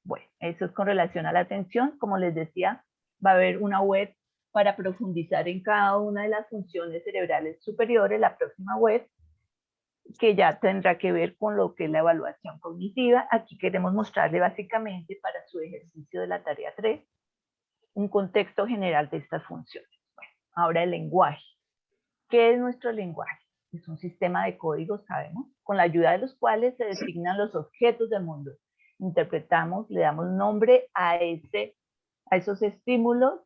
Speaker 1: Bueno, eso es con relación a la atención. Como les decía, va a haber una web para profundizar en cada una de las funciones cerebrales superiores, la próxima web, que ya tendrá que ver con lo que es la evaluación cognitiva. Aquí queremos mostrarle básicamente para su ejercicio de la tarea 3 un contexto general de estas funciones. Bueno, ahora el lenguaje. ¿Qué es nuestro lenguaje? Es un sistema de códigos, sabemos, con la ayuda de los cuales se designan los objetos del mundo. Interpretamos, le damos nombre a esos estímulos,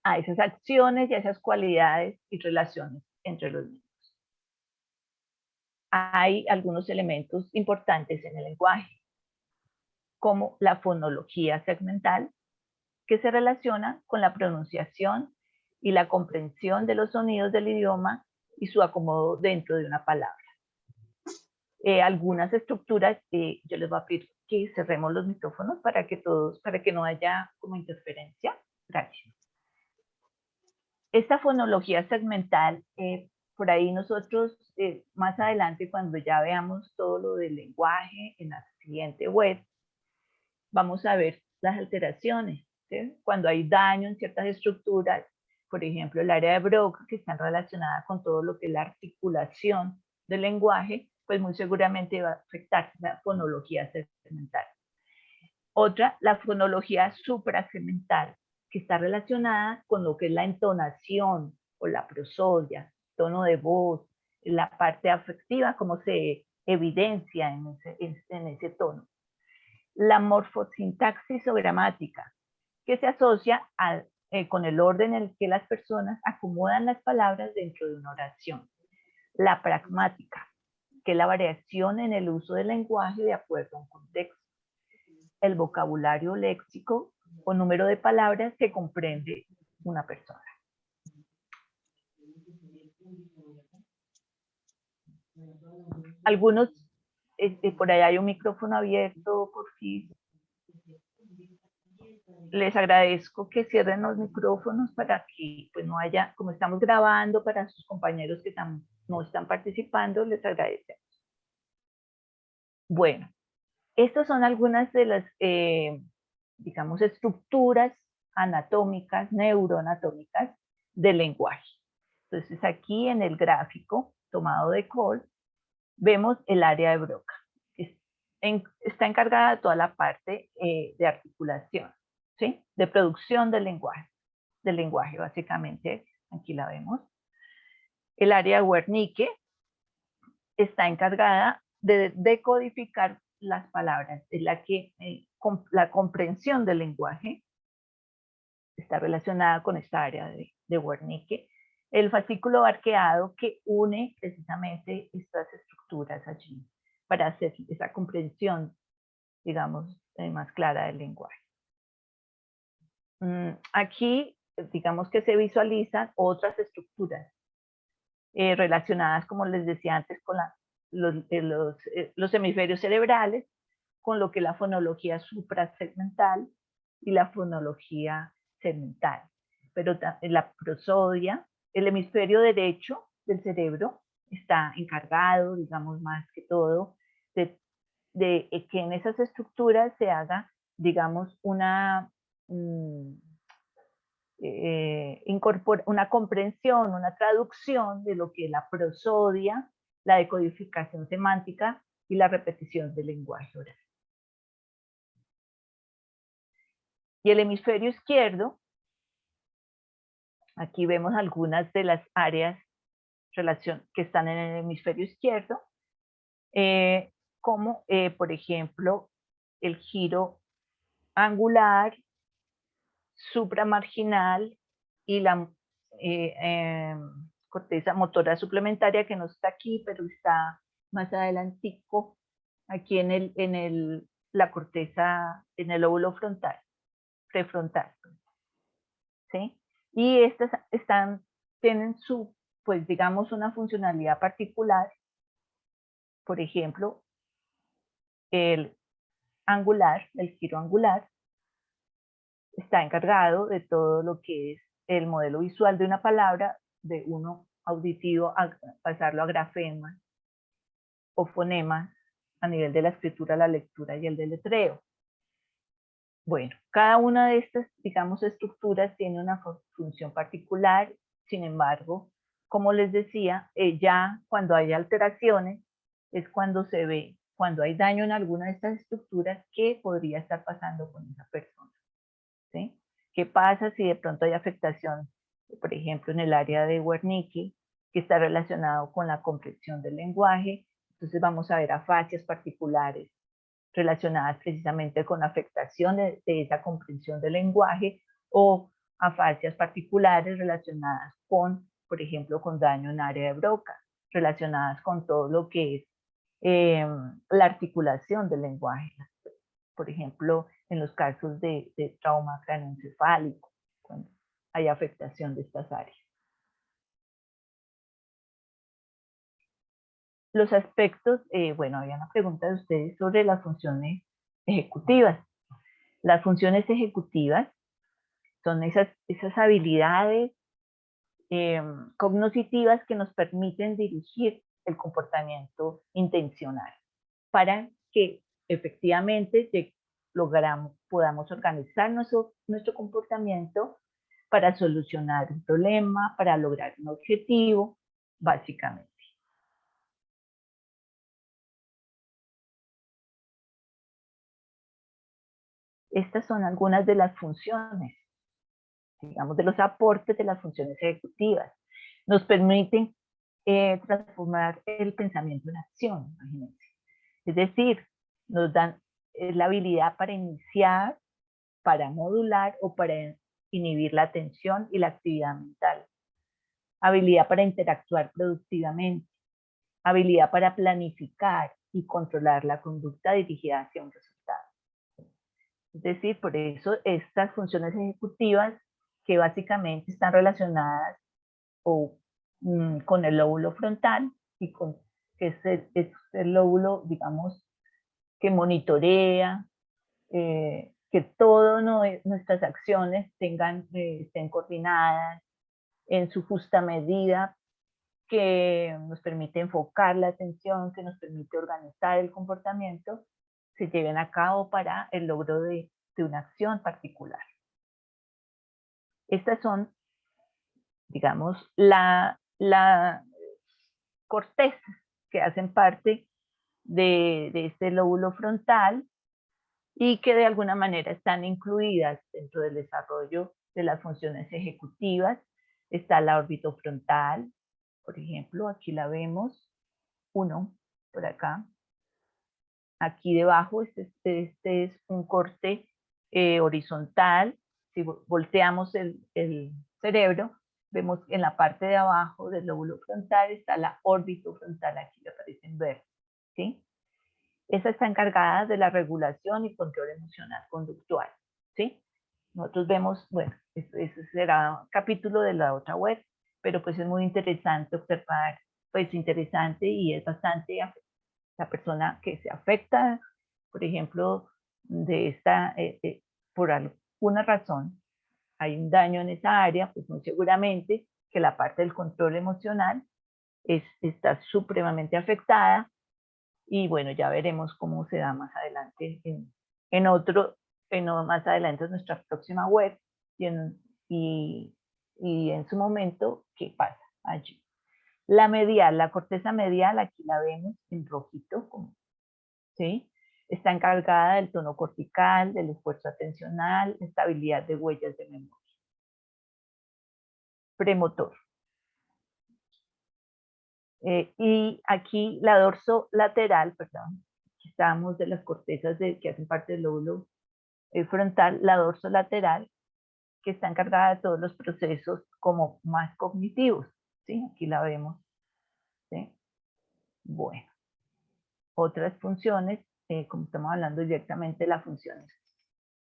Speaker 1: a esas acciones y a esas cualidades y relaciones entre los mismos. Hay algunos elementos importantes en el lenguaje, como la fonología segmental, que se relaciona con la pronunciación y la comprensión de los sonidos del idioma y su acomodo dentro de una palabra. Algunas estructuras, yo les voy a pedir que cerremos los micrófonos para que no haya como interferencia. Gracias. Esta fonología segmental, por ahí nosotros más adelante, cuando ya veamos todo lo del lenguaje en la siguiente web, vamos a ver las alteraciones, ¿sí? Cuando hay daño en ciertas estructuras, por ejemplo, el área de Broca, que está relacionada con todo lo que es la articulación del lenguaje, pues muy seguramente va a afectar la fonología segmental. Otra, la fonología suprasegmental, que está relacionada con lo que es la entonación o la prosodia, tono de voz, la parte afectiva, cómo se evidencia en ese tono. La morfosintaxis o gramática, que se asocia con el orden en el que las personas acomodan las palabras dentro de una oración. La pragmática, que es la variación en el uso del lenguaje de acuerdo a un contexto. El vocabulario léxico o número de palabras que comprende una persona. Algunos, por allá hay un micrófono abierto, por fin. Les agradezco que cierren los micrófonos para que pues, no haya, como estamos grabando para sus compañeros que no están participando, les agradecemos. Bueno, estas son algunas de las, digamos, estructuras anatómicas, neuroanatómicas del lenguaje. Entonces aquí en el gráfico tomado de Cole, vemos el área de Broca. Está encargada de toda la parte de articulación, ¿sí? De producción del lenguaje básicamente, aquí la vemos. El área de Wernicke está encargada de decodificar las palabras, es la que la comprensión del lenguaje está relacionada con esta área de Wernicke. El fascículo arqueado que une precisamente estas estructuras allí para hacer esa comprensión, digamos, más clara del lenguaje. Aquí, digamos que se visualizan otras estructuras relacionadas, como les decía antes, con los hemisferios cerebrales, con lo que es la fonología suprasegmental y la fonología segmental. Pero la prosodia, el hemisferio derecho del cerebro está encargado, digamos, más que todo, de que en esas estructuras se haga, digamos, una comprensión, una traducción de lo que es la prosodia, la decodificación semántica y la repetición del lenguaje oral. Y el hemisferio izquierdo, aquí vemos algunas de las áreas que están en el hemisferio izquierdo, como por ejemplo el giro angular, supramarginal y la corteza motora suplementaria, que no está aquí, pero está más adelantico, aquí en la corteza, en el lóbulo frontal, prefrontal. ¿Sí? Y estas tienen pues digamos, una funcionalidad particular. Por ejemplo, el giro angular, está encargado de todo lo que es el modelo visual de una palabra, de uno auditivo a pasarlo a grafemas o fonemas a nivel de la escritura, la lectura y el deletreo. Bueno, cada una de estas, digamos, estructuras tiene una función particular. Sin embargo, como les decía, ya cuando hay alteraciones es cuando se ve, cuando hay daño en alguna de estas estructuras, qué podría estar pasando con esa persona. ¿Sí? ¿Qué pasa si de pronto hay afectación, por ejemplo, en el área de Wernicke, que está relacionado con la comprensión del lenguaje? Entonces vamos a ver afasias particulares relacionadas precisamente con la afectación de esa comprensión del lenguaje, o afasias particulares relacionadas con, por ejemplo, con daño en área de Broca, relacionadas con todo lo que es la articulación del lenguaje. Por ejemplo, en los casos de trauma craneoencefálico, cuando hay afectación de estas áreas. Los aspectos, bueno, había una pregunta de ustedes sobre las funciones ejecutivas. Las funciones ejecutivas son esas habilidades cognitivas que nos permiten dirigir el comportamiento intencional para que efectivamente podamos organizar nuestro comportamiento para solucionar un problema, para lograr un objetivo, básicamente. Estas son algunas de las funciones, digamos, de los aportes de las funciones ejecutivas. Nos permiten transformar el pensamiento en acción, imagínense. Es decir, nos dan la habilidad para iniciar para modular o para inhibir la atención y la actividad mental, habilidad para interactuar productivamente, habilidad para planificar y controlar la conducta dirigida hacia un resultado. Es decir, por eso estas funciones ejecutivas que básicamente están relacionadas con el lóbulo frontal y que es el lóbulo, digamos, que monitorea, que todas nuestras acciones estén coordinadas en su justa medida, que nos permite enfocar la atención, que nos permite organizar el comportamiento, se lleven a cabo para el logro de una acción particular. Estas son, digamos, la corteza que hacen parte de este lóbulo frontal y que de alguna manera están incluidas dentro del desarrollo de las funciones ejecutivas. Está la orbitofrontal, por ejemplo, aquí la vemos, uno por acá. Aquí debajo, este es un corte horizontal. Si volteamos el cerebro, vemos en la parte de abajo del lóbulo frontal está la orbitofrontal, aquí le aparece en verde, ¿sí? Esa está encargada de la regulación y control emocional conductual, ¿sí? Nosotros vemos, bueno, ese será un capítulo de la otra web, pero pues es muy interesante observar, pues interesante y es bastante la persona que se afecta, por ejemplo, de esta, por alguna razón, hay un daño en esa área, pues muy seguramente que la parte del control emocional está supremamente afectada y bueno, ya veremos cómo se da más adelante más adelante en nuestra próxima web y en su momento qué pasa allí. La medial, la corteza medial, aquí la vemos en rojito, ¿sí? Está encargada del tono cortical, del esfuerzo atencional, estabilidad de huellas de memoria. Premotor. Y aquí la dorsolateral, perdón, aquí estábamos de las cortezas que hacen parte del lóbulo frontal, la dorsolateral, que está encargada de todos los procesos como más cognitivos, ¿sí? Aquí la vemos, ¿sí? Bueno, otras funciones, como estamos hablando directamente de las funciones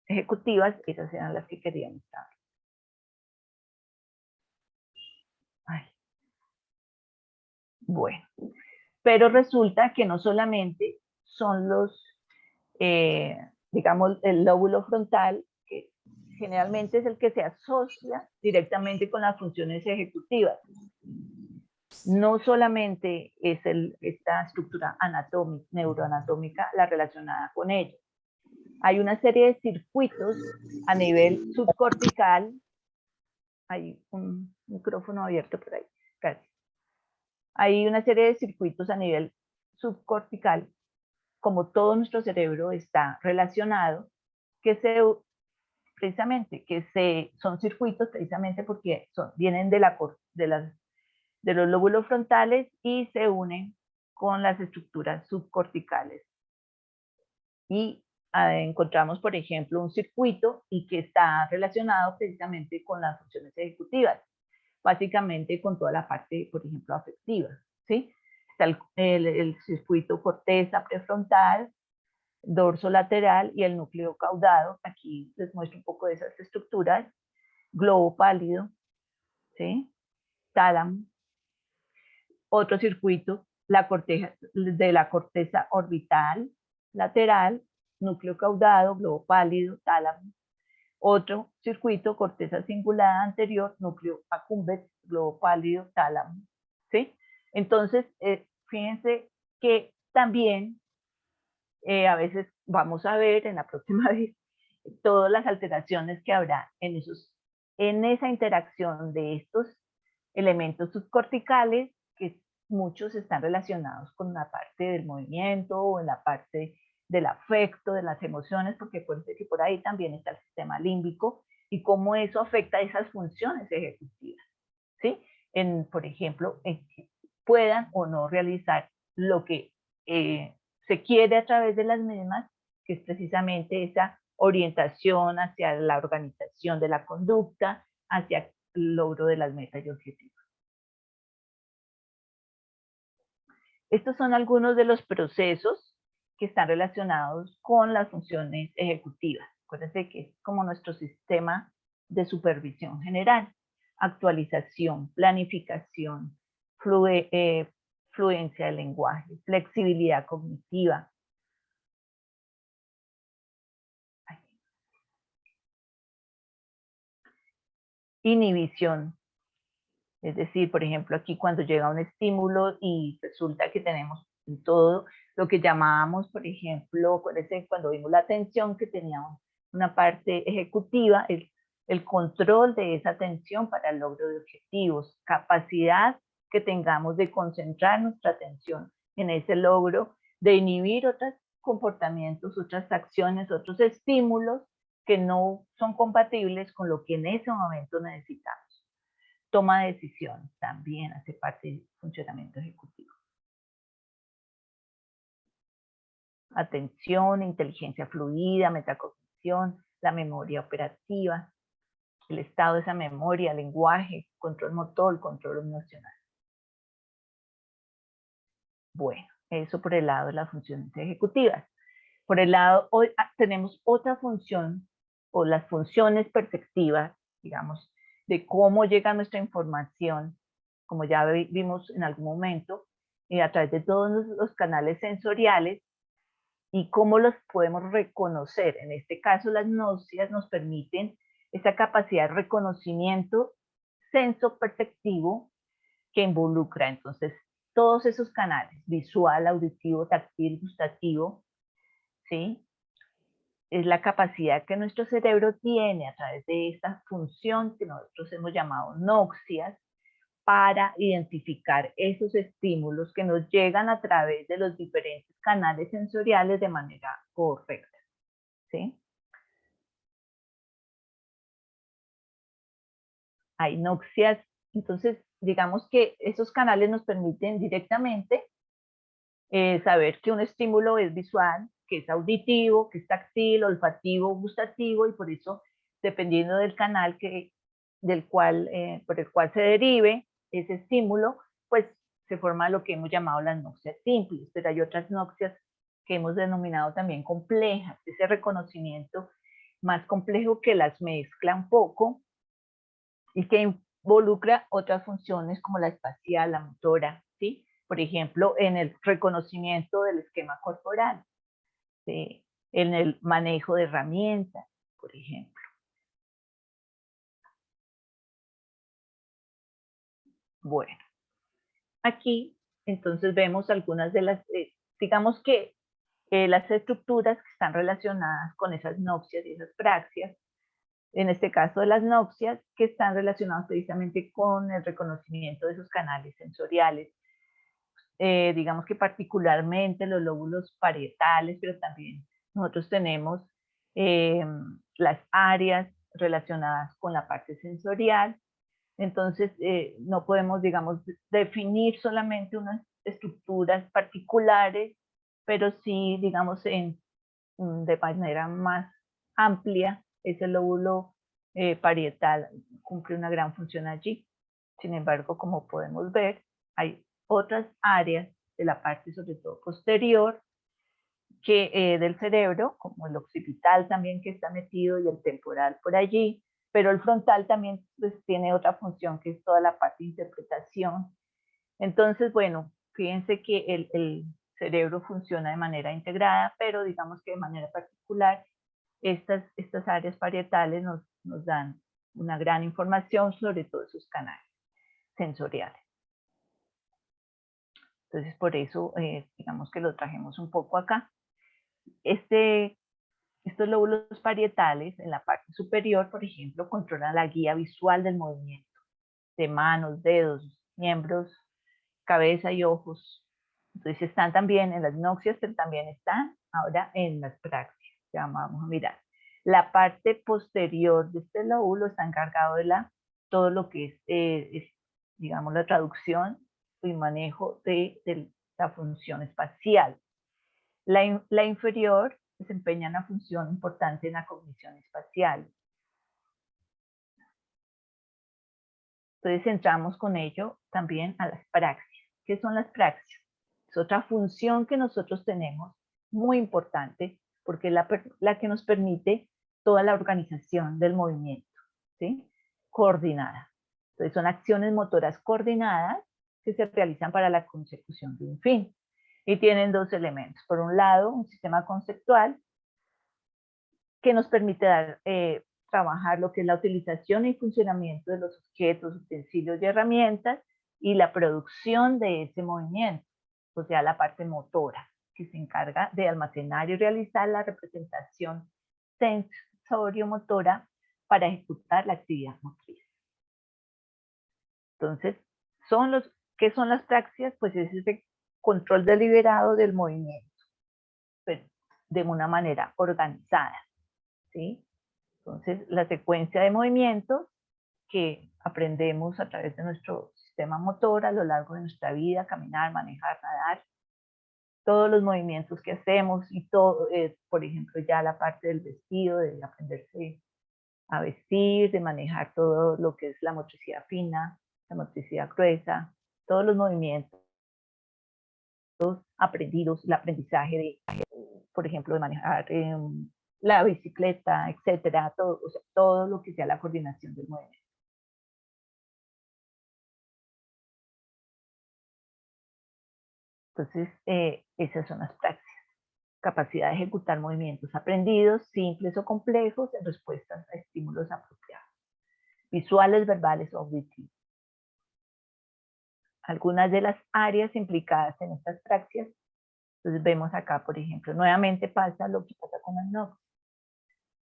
Speaker 1: ejecutivas, esas eran las que queríamos saber. Ay. Bueno, pero resulta que no solamente son digamos, el lóbulo frontal, que generalmente es el que se asocia directamente con las funciones ejecutivas. No solamente es esta estructura neuroanatómica la relacionada con ello. Hay una serie de circuitos a nivel subcortical. Hay un micrófono abierto por ahí, casi. Hay una serie de circuitos a nivel subcortical, como todo nuestro cerebro está relacionado, son circuitos precisamente porque vienen de los lóbulos frontales y se unen con las estructuras subcorticales. Y encontramos, por ejemplo, un circuito y que está relacionado precisamente con las funciones ejecutivas, básicamente con toda la parte, por ejemplo, afectiva, ¿sí? Está el circuito corteza prefrontal, dorso lateral y el núcleo caudado. Aquí les muestro un poco de esas estructuras. Globo pálido, ¿sí? Tálamo. Otro circuito, de la corteza orbital lateral, núcleo caudado, globo pálido, tálamo. Otro circuito, corteza cingulada anterior, núcleo accumbens, globo pálido, tálamo, ¿sí? Entonces, fíjense que también a veces vamos a ver en la próxima vez todas las alteraciones que habrá en esa interacción de estos elementos subcorticales, que muchos están relacionados con la parte del movimiento o en la parte del afecto, de las emociones, porque acuérdense que por ahí también está el sistema límbico y cómo eso afecta a esas funciones ejecutivas, ¿sí? Por ejemplo, en que puedan o no realizar lo que se quiere a través de las mismas, que es precisamente esa orientación hacia la organización de la conducta, hacia el logro de las metas y objetivos. Estos son algunos de los procesos que están relacionados con las funciones ejecutivas. Acuérdense que es como nuestro sistema de supervisión general. Actualización, planificación, fluencia del lenguaje, flexibilidad cognitiva. Inhibición. Es decir, por ejemplo, aquí cuando llega un estímulo y resulta que tenemos todo lo que llamábamos, por ejemplo, acuérdense cuando vimos la atención que teníamos una parte ejecutiva, el control de esa atención para el logro de objetivos, capacidad que tengamos de concentrar nuestra atención en ese logro, de inhibir otros comportamientos, otras acciones, otros estímulos que no son compatibles con lo que en ese momento necesitamos. Toma de decisiones también hace parte del funcionamiento ejecutivo. Atención, inteligencia fluida, metacognición, la memoria operativa, el estado de esa memoria, lenguaje, control motor, control emocional. Bueno, eso por el lado de las funciones ejecutivas. Por el lado, hoy tenemos otra función, o las funciones perceptivas, digamos, de cómo llega nuestra información, como ya vimos en algún momento, a través de todos los canales sensoriales, y cómo los podemos reconocer. En este caso, las nocias nos permiten esa capacidad de reconocimiento senso-perceptivo que involucra entonces todos esos canales, visual, auditivo, táctil, gustativo, ¿sí? Es la capacidad que nuestro cerebro tiene a través de esta función que nosotros hemos llamado noxias para identificar esos estímulos que nos llegan a través de los diferentes canales sensoriales de manera correcta, ¿sí? Hay noxias, entonces digamos que esos canales nos permiten directamente saber que un estímulo es visual, que es auditivo, que es táctil, olfativo, gustativo, y por eso, dependiendo del canal por el cual se derive ese estímulo, pues se forma lo que hemos llamado las noxias simples, pero hay otras noxias que hemos denominado también complejas, ese reconocimiento más complejo que las mezcla un poco y que involucra otras funciones como la espacial, la motora, ¿sí? Por ejemplo, en el reconocimiento del esquema corporal, ¿sí? En el manejo de herramientas, por ejemplo. Bueno, aquí entonces vemos algunas de las, digamos que las estructuras que están relacionadas con esas noxias y esas praxias, en este caso de las noxias, que están relacionadas precisamente con el reconocimiento de esos canales sensoriales, digamos que particularmente los lóbulos parietales, pero también nosotros tenemos las áreas relacionadas con la parte sensorial. Entonces, no podemos, digamos, definir solamente unas estructuras particulares, pero sí, digamos, de manera más amplia, ese lóbulo parietal cumple una gran función allí. Sin embargo, como podemos ver, hay otras áreas de la parte, sobre todo posterior, del cerebro, como el occipital también que está metido y el temporal por allí, pero el frontal también pues, tiene otra función que es toda la parte de interpretación. Entonces, bueno, fíjense que el cerebro funciona de manera integrada, pero digamos que de manera particular, estas áreas parietales nos dan una gran información sobre todos esos canales sensoriales. Entonces, por eso, digamos que lo trajemos un poco acá. Estos lóbulos parietales en la parte superior, por ejemplo, controlan la guía visual del movimiento de manos, dedos, miembros, cabeza y ojos. Entonces están también en las noxias, pero también están ahora en las praxias. Ya vamos a mirar. La parte posterior de este lóbulo está encargado de todo lo que es, digamos, la traducción y manejo de la función espacial. La inferior desempeñan una función importante en la cognición espacial. Entonces entramos con ello también a las praxias. ¿Qué son las praxias? Es otra función que nosotros tenemos muy importante porque es la que nos permite toda la organización del movimiento, ¿sí? Coordinada. Entonces son acciones motoras coordinadas que se realizan para la consecución de un fin. Y tienen dos elementos. Por un lado, un sistema conceptual que nos permite trabajar lo que es la utilización y funcionamiento de los objetos, utensilios y herramientas y la producción de ese movimiento, o sea, la parte motora, que se encarga de almacenar y realizar la representación sensorio-motora para ejecutar la actividad motriz. Entonces, ¿qué son las praxias? Pues es ese control deliberado del movimiento, pero de una manera organizada, ¿sí? Entonces, la secuencia de movimientos que aprendemos a través de nuestro sistema motor a lo largo de nuestra vida, caminar, manejar, nadar, todos los movimientos que hacemos y todo, por ejemplo, ya la parte del vestido, de aprenderse a vestir, de manejar todo lo que es la motricidad fina, la motricidad gruesa, todos los movimientos aprendidos, el aprendizaje de, por ejemplo, de manejar la bicicleta, etcétera, todo, o sea, todo lo que sea la coordinación del movimiento. Entonces, esas son las praxias. Capacidad de ejecutar movimientos aprendidos, simples o complejos, en respuestas a estímulos apropiados. Visuales, verbales o auditivos. Algunas de las áreas implicadas en estas praxias, entonces vemos acá, por ejemplo, nuevamente pasa lo que pasa con las NOX.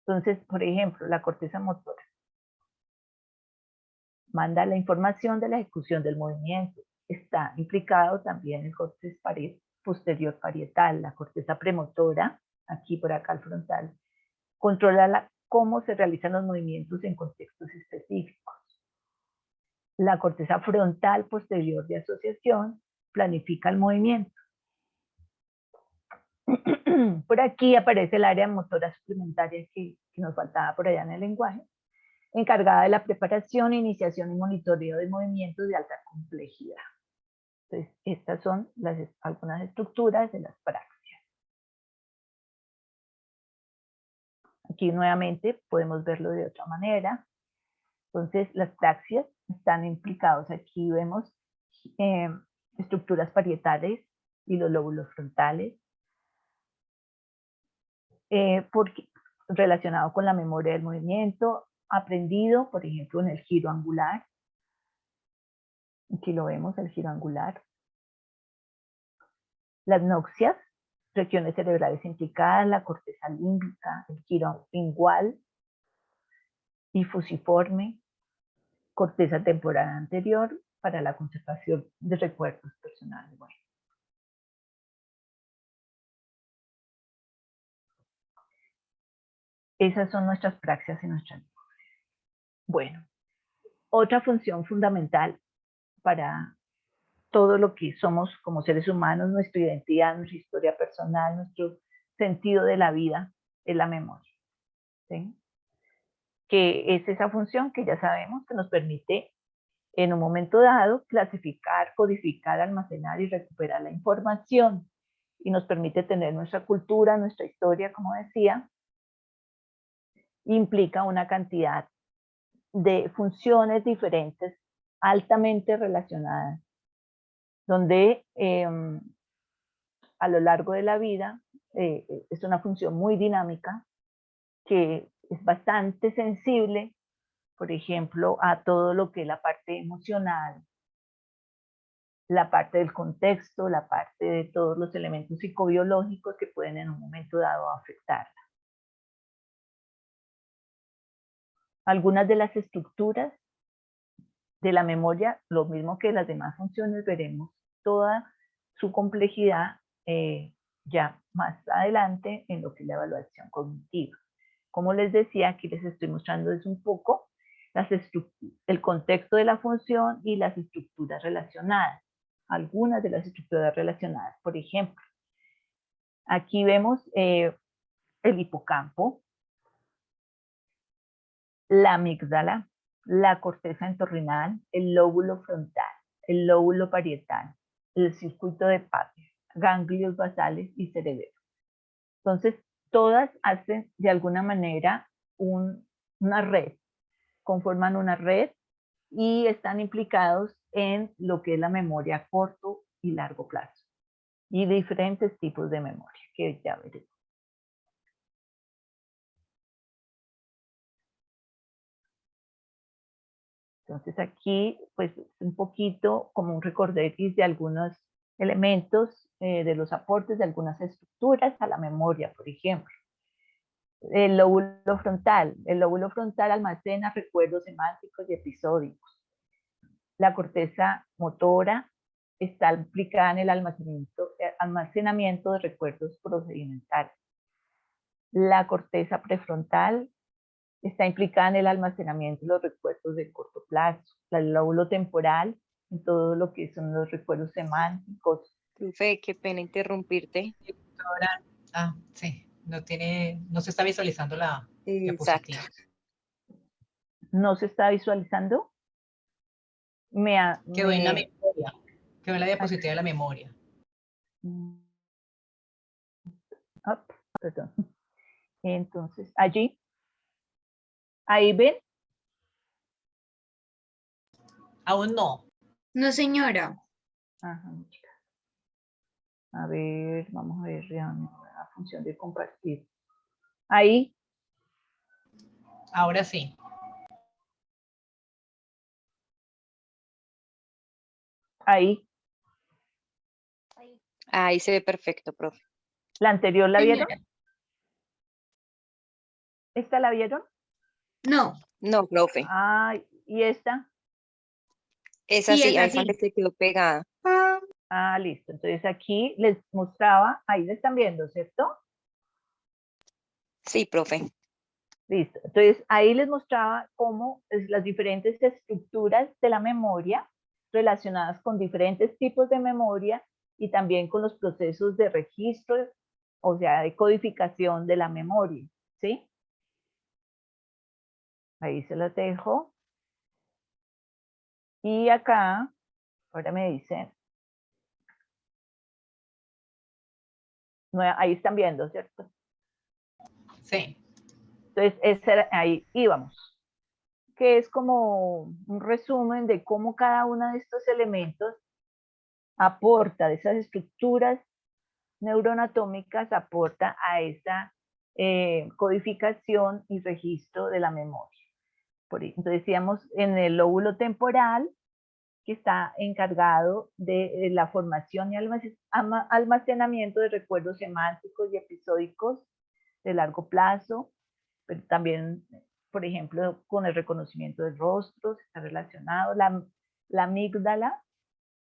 Speaker 1: Entonces, por ejemplo, la corteza motora manda la información de la ejecución del movimiento. Está implicado también el córtex posterior parietal, la corteza premotora, aquí por acá el frontal, controla cómo se realizan los movimientos en contextos específicos. La corteza frontal posterior de asociación planifica el movimiento. Por aquí aparece el área motora suplementaria que nos faltaba por allá en el lenguaje, encargada de la preparación, iniciación y monitoreo de movimientos de alta complejidad. Entonces, estas son algunas estructuras de las praxias. Aquí nuevamente podemos verlo de otra manera. Entonces, las praxias están implicados. Aquí vemos estructuras parietales y los lóbulos frontales, relacionado con la memoria del movimiento, aprendido, por ejemplo, en el giro angular. Aquí lo vemos, el giro angular. Las noxias, regiones cerebrales implicadas, la corteza límbica, el giro lingual y fusiforme, corteza temporal anterior para la conservación de recuerdos personales. Bueno. Esas son nuestras praxias y nuestras noxias. Bueno, otra función fundamental para todo lo que somos como seres humanos, nuestra identidad, nuestra historia personal, nuestro sentido de la vida, es la memoria. ¿Sí? Que es esa función que ya sabemos que nos permite en un momento dado clasificar, codificar, almacenar y recuperar la información y nos permite tener nuestra cultura, nuestra historia, como decía, implica una cantidad de funciones diferentes altamente relacionadas, donde a lo largo de la vida es una función muy dinámica que es bastante sensible, por ejemplo, a todo lo que es la parte emocional, la parte del contexto, la parte de todos los elementos psicobiológicos que pueden en un momento dado afectarla. Algunas de las estructuras de la memoria, lo mismo que las demás funciones, veremos toda su complejidad ya más adelante en lo que es la evaluación cognitiva. Como les decía, aquí les estoy mostrando es un poco el contexto de la función y las estructuras relacionadas. Algunas de las estructuras relacionadas, por ejemplo. Aquí vemos el hipocampo, la amígdala, la corteza entorrinal, el lóbulo frontal, el lóbulo parietal, el circuito de Pater, ganglios basales y cerebelo. Entonces, todas hacen de alguna manera una red, conforman una red y están implicados en lo que es la memoria a corto y largo plazo y diferentes tipos de memoria que ya veremos. Entonces aquí pues un poquito como un recorderis de algunos elementos de los aportes de algunas estructuras a la memoria, por ejemplo. El lóbulo frontal almacena recuerdos semánticos y episódicos. La corteza motora está implicada en el almacenamiento de recuerdos procedimentales. La corteza prefrontal está implicada en el almacenamiento de los recuerdos de corto plazo. El lóbulo temporal en todo lo que son los recuerdos semánticos.
Speaker 8: Profe, qué pena interrumpirte.
Speaker 5: Ahora, sí, no se está visualizando la
Speaker 8: Exacto.
Speaker 5: diapositiva.
Speaker 1: ¿No se está visualizando?
Speaker 5: Quedó en la memoria, quedó en la diapositiva de la memoria.
Speaker 1: Perdón. Entonces, allí, ahí ven.
Speaker 5: Aún no.
Speaker 2: No, señora.
Speaker 1: Ajá, chicas. A ver, vamos a ver la función de compartir. Ahí.
Speaker 5: Ahora sí.
Speaker 1: Ahí.
Speaker 8: Ahí se ve perfecto, profe.
Speaker 1: ¿La anterior la vieron?
Speaker 2: Señora.
Speaker 1: ¿Esta la vieron?
Speaker 2: No.
Speaker 8: No, profe.
Speaker 1: Ah, ¿y esta?
Speaker 8: Es
Speaker 2: Sí,
Speaker 8: así,
Speaker 2: es
Speaker 8: ahí
Speaker 2: así.
Speaker 8: fue que se quedó pegada.
Speaker 1: Ah, listo. Entonces aquí les mostraba, ahí le están viendo, ¿cierto?
Speaker 8: Sí, profe.
Speaker 1: Listo. Entonces ahí les mostraba cómo las diferentes estructuras de la memoria relacionadas con diferentes tipos de memoria y también con los procesos de registro, o sea, de codificación de la memoria, ¿sí? Ahí se las dejo. Y acá, ahora me dicen, ahí están viendo, ¿cierto?
Speaker 5: Sí.
Speaker 1: Entonces, ahí íbamos, que es como un resumen de cómo cada uno de estos elementos aporta, de esas estructuras neuroanatómicas, aporta a esa codificación y registro de la memoria. Entonces decíamos en el lóbulo temporal, que está encargado de la formación y almacenamiento de recuerdos semánticos y episódicos de largo plazo, pero también, por ejemplo, con el reconocimiento de rostros, está relacionado. La amígdala,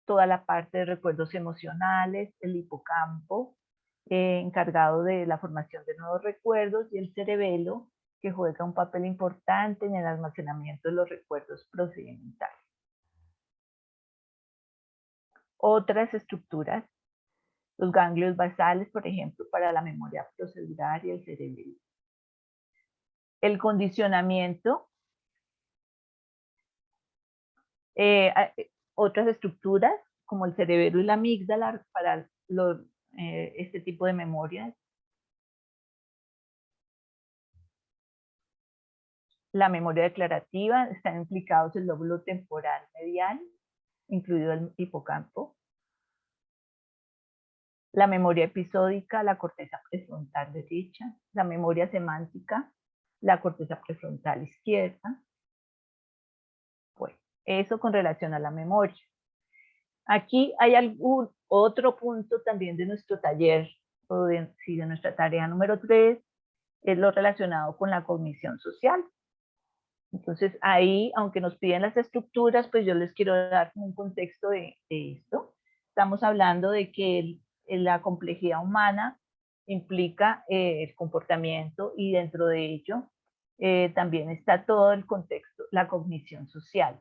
Speaker 1: toda la parte de recuerdos emocionales, el hipocampo, encargado de la formación de nuevos recuerdos, y el cerebelo, que juega un papel importante en el almacenamiento de los recuerdos procedimentales. Otras estructuras, los ganglios basales, por ejemplo, para la memoria procedural y el cerebelo. El condicionamiento, otras estructuras como el cerebelo y la amígdala para este tipo de memorias. La memoria declarativa, están implicados el lóbulo temporal medial, incluido el hipocampo. La memoria episódica, la corteza prefrontal derecha. La memoria semántica, la corteza prefrontal izquierda. Bueno, eso con relación a la memoria. Aquí hay algún otro punto también de nuestro taller, o de nuestra tarea número 3, es lo relacionado con la cognición social. Entonces ahí, aunque nos piden las estructuras, pues yo les quiero dar un contexto de esto. Estamos hablando de que la complejidad humana implica el comportamiento, y dentro de ello también está todo el contexto, la cognición social,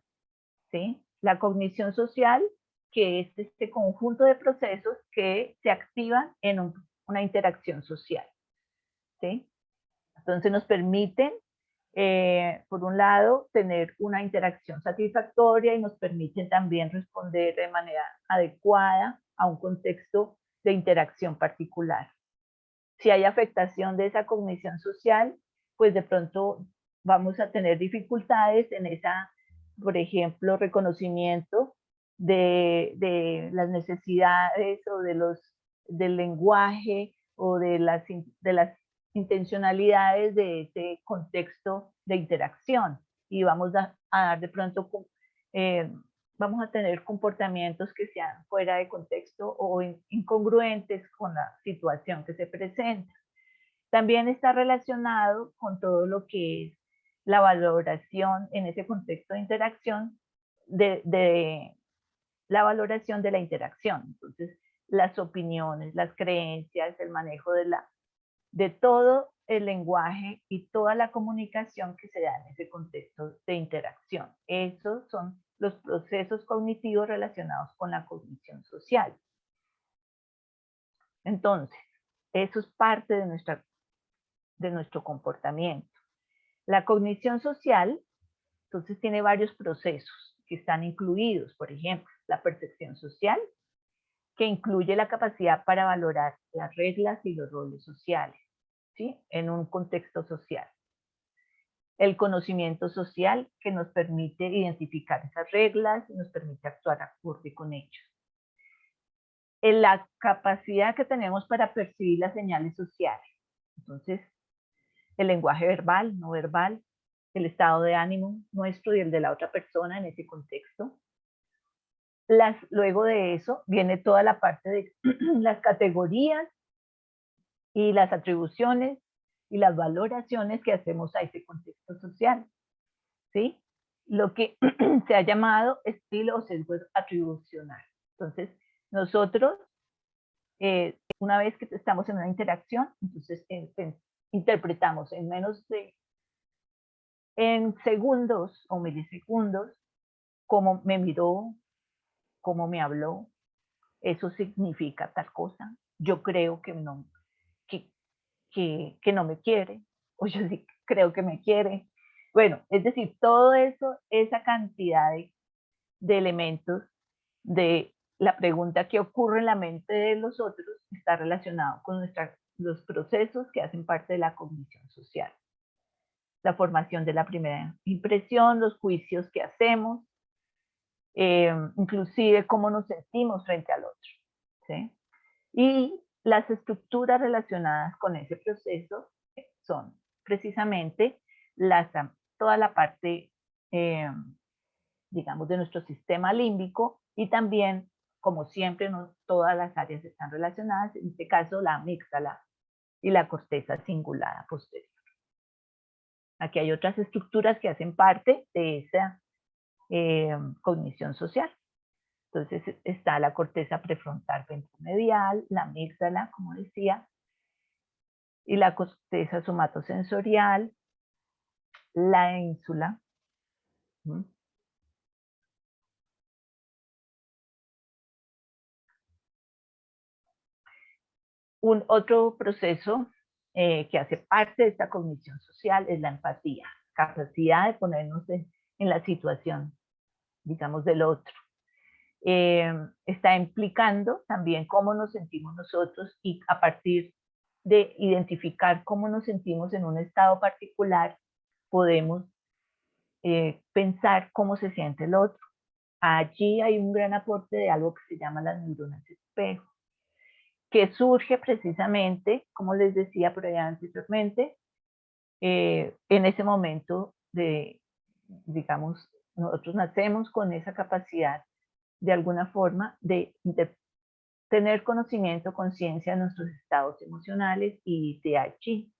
Speaker 1: ¿sí? La cognición social, que es este conjunto de procesos que se activan en una interacción social. ¿sí? Entonces nos permiten, por un lado, tener una interacción satisfactoria y nos permiten también responder de manera adecuada a un contexto de interacción particular. Si hay afectación de esa cognición social, pues de pronto vamos a tener dificultades en esa, por ejemplo, reconocimiento de las necesidades o del lenguaje o de las intencionalidades de ese contexto de interacción. Y vamos a dar de pronto, vamos a tener comportamientos que sean fuera de contexto o incongruentes con la situación que se presenta. También está relacionado con todo lo que es la valoración en ese contexto de interacción, de la valoración de la interacción. Entonces, las opiniones, las creencias, el manejo de todo el lenguaje y toda la comunicación que se da en ese contexto de interacción. Esos son los procesos cognitivos relacionados con la cognición social. Entonces, eso es parte de nuestro comportamiento. La cognición social, entonces, tiene varios procesos que están incluidos. Por ejemplo, la percepción social, que incluye la capacidad para valorar las reglas y los roles sociales, ¿sí?, en un contexto social. El conocimiento social, que nos permite identificar esas reglas y nos permite actuar acorde con ellos. La capacidad que tenemos para percibir las señales sociales. Entonces, el lenguaje verbal, no verbal, el estado de ánimo nuestro y el de la otra persona en ese contexto. Luego de eso viene toda la parte de las categorías y las atribuciones y las valoraciones que hacemos a ese contexto social, ¿sí? Lo que se ha llamado estilo o sesgo atribucional. Entonces, nosotros, una vez que estamos en una interacción, entonces interpretamos en segundos o milisegundos cómo me miró, cómo me habló, eso significa tal cosa, yo creo que no me quiere, o yo sí creo que me quiere. Bueno, es decir, todo eso, esa cantidad de elementos de la pregunta que ocurre en la mente de los otros está relacionado con los procesos que hacen parte de la cognición social. La formación de la primera impresión, los juicios que hacemos, inclusive cómo nos sentimos frente al otro, ¿sí? Y las estructuras relacionadas con ese proceso son precisamente toda la parte, digamos, de nuestro sistema límbico y también, como siempre, no todas las áreas están relacionadas, en este caso la amígdala y la corteza cingulada posterior. Aquí hay otras estructuras que hacen parte de esa cognición social. Entonces está la corteza prefrontal ventromedial, la amígdala, como decía, y la corteza somatosensorial, la ínsula. Otro proceso que hace parte de esta cognición social es la empatía, capacidad de ponernos en la situación, digamos, del otro. Está implicando también cómo nos sentimos nosotros y a partir de identificar cómo nos sentimos en un estado particular, podemos pensar cómo se siente el otro. Allí hay un gran aporte de algo que se llama las neuronas espejo, que surge precisamente, como les decía por allá anteriormente, en ese momento digamos, nosotros nacemos con esa capacidad de alguna forma de tener conocimiento, conciencia de nuestros estados emocionales y de allí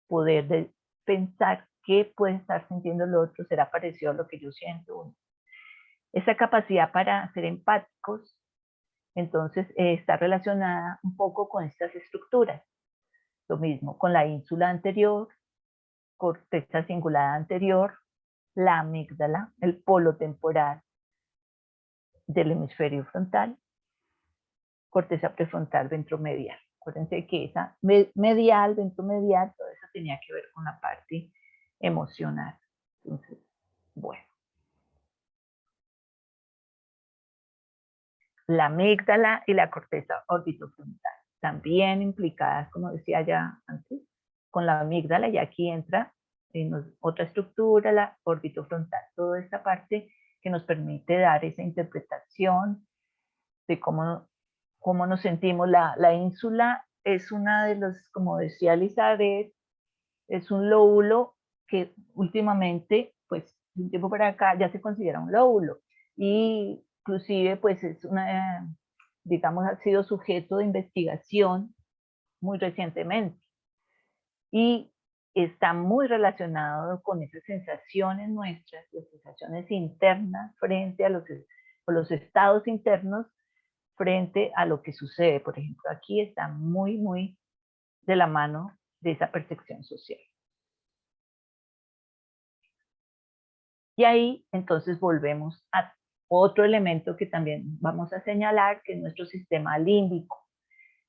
Speaker 1: poder pensar qué puede estar sintiendo el otro, será parecido a lo que yo siento. Esa capacidad para ser empáticos, entonces, está relacionada un poco con estas estructuras. Lo mismo con la ínsula anterior, corteza cingulada anterior, la amígdala, el polo temporal del hemisferio frontal, corteza prefrontal ventromedial. Acuérdense que esa medial, dentro medial, todo eso tenía que ver con la parte emocional. Entonces, bueno. La amígdala y la corteza orbitofrontal, también implicadas, como decía ya antes, con la amígdala, y aquí entra otra estructura, la orbitofrontal, toda esta parte que nos permite dar esa interpretación de cómo nos sentimos. La ínsula es una de los, como decía Elizabeth, es un lóbulo que últimamente, pues, de un tiempo para acá ya se considera un lóbulo, y inclusive, pues, es una, digamos, ha sido sujeto de investigación muy recientemente, y está muy relacionado con esas sensaciones nuestras, las sensaciones internas frente a los estados internos frente a lo que sucede. Por ejemplo, aquí está muy, muy de la mano de esa percepción social. Y ahí entonces volvemos a otro elemento que también vamos a señalar, que es nuestro sistema límbico.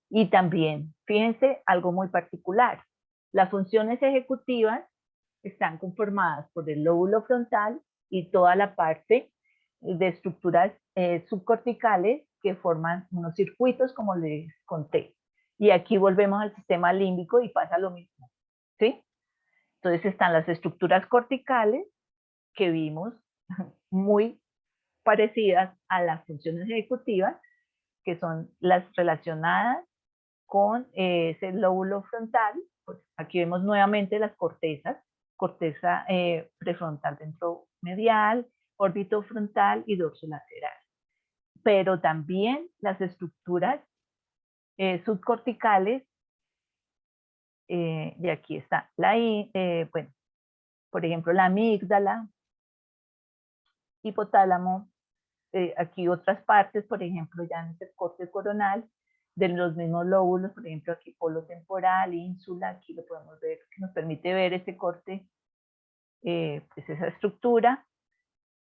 Speaker 1: Y también, fíjense, algo muy particular. Las funciones ejecutivas están conformadas por el lóbulo frontal y toda la parte de estructuras subcorticales que forman unos circuitos, como les conté. Y aquí volvemos al sistema límbico y pasa lo mismo, ¿sí? Entonces están las estructuras corticales que vimos muy parecidas a las funciones ejecutivas, que son las relacionadas con ese lóbulo frontal. Pues aquí vemos nuevamente las cortezas, corteza prefrontal ventromedial, orbitofrontal y dorsolateral. Pero también las estructuras subcorticales, y aquí está bueno, por ejemplo, la amígdala, hipotálamo, aquí otras partes, por ejemplo, ya en el corte coronal, de los mismos lóbulos, por ejemplo, aquí polo temporal, ínsula, aquí lo podemos ver, que nos permite ver ese corte, pues esa estructura.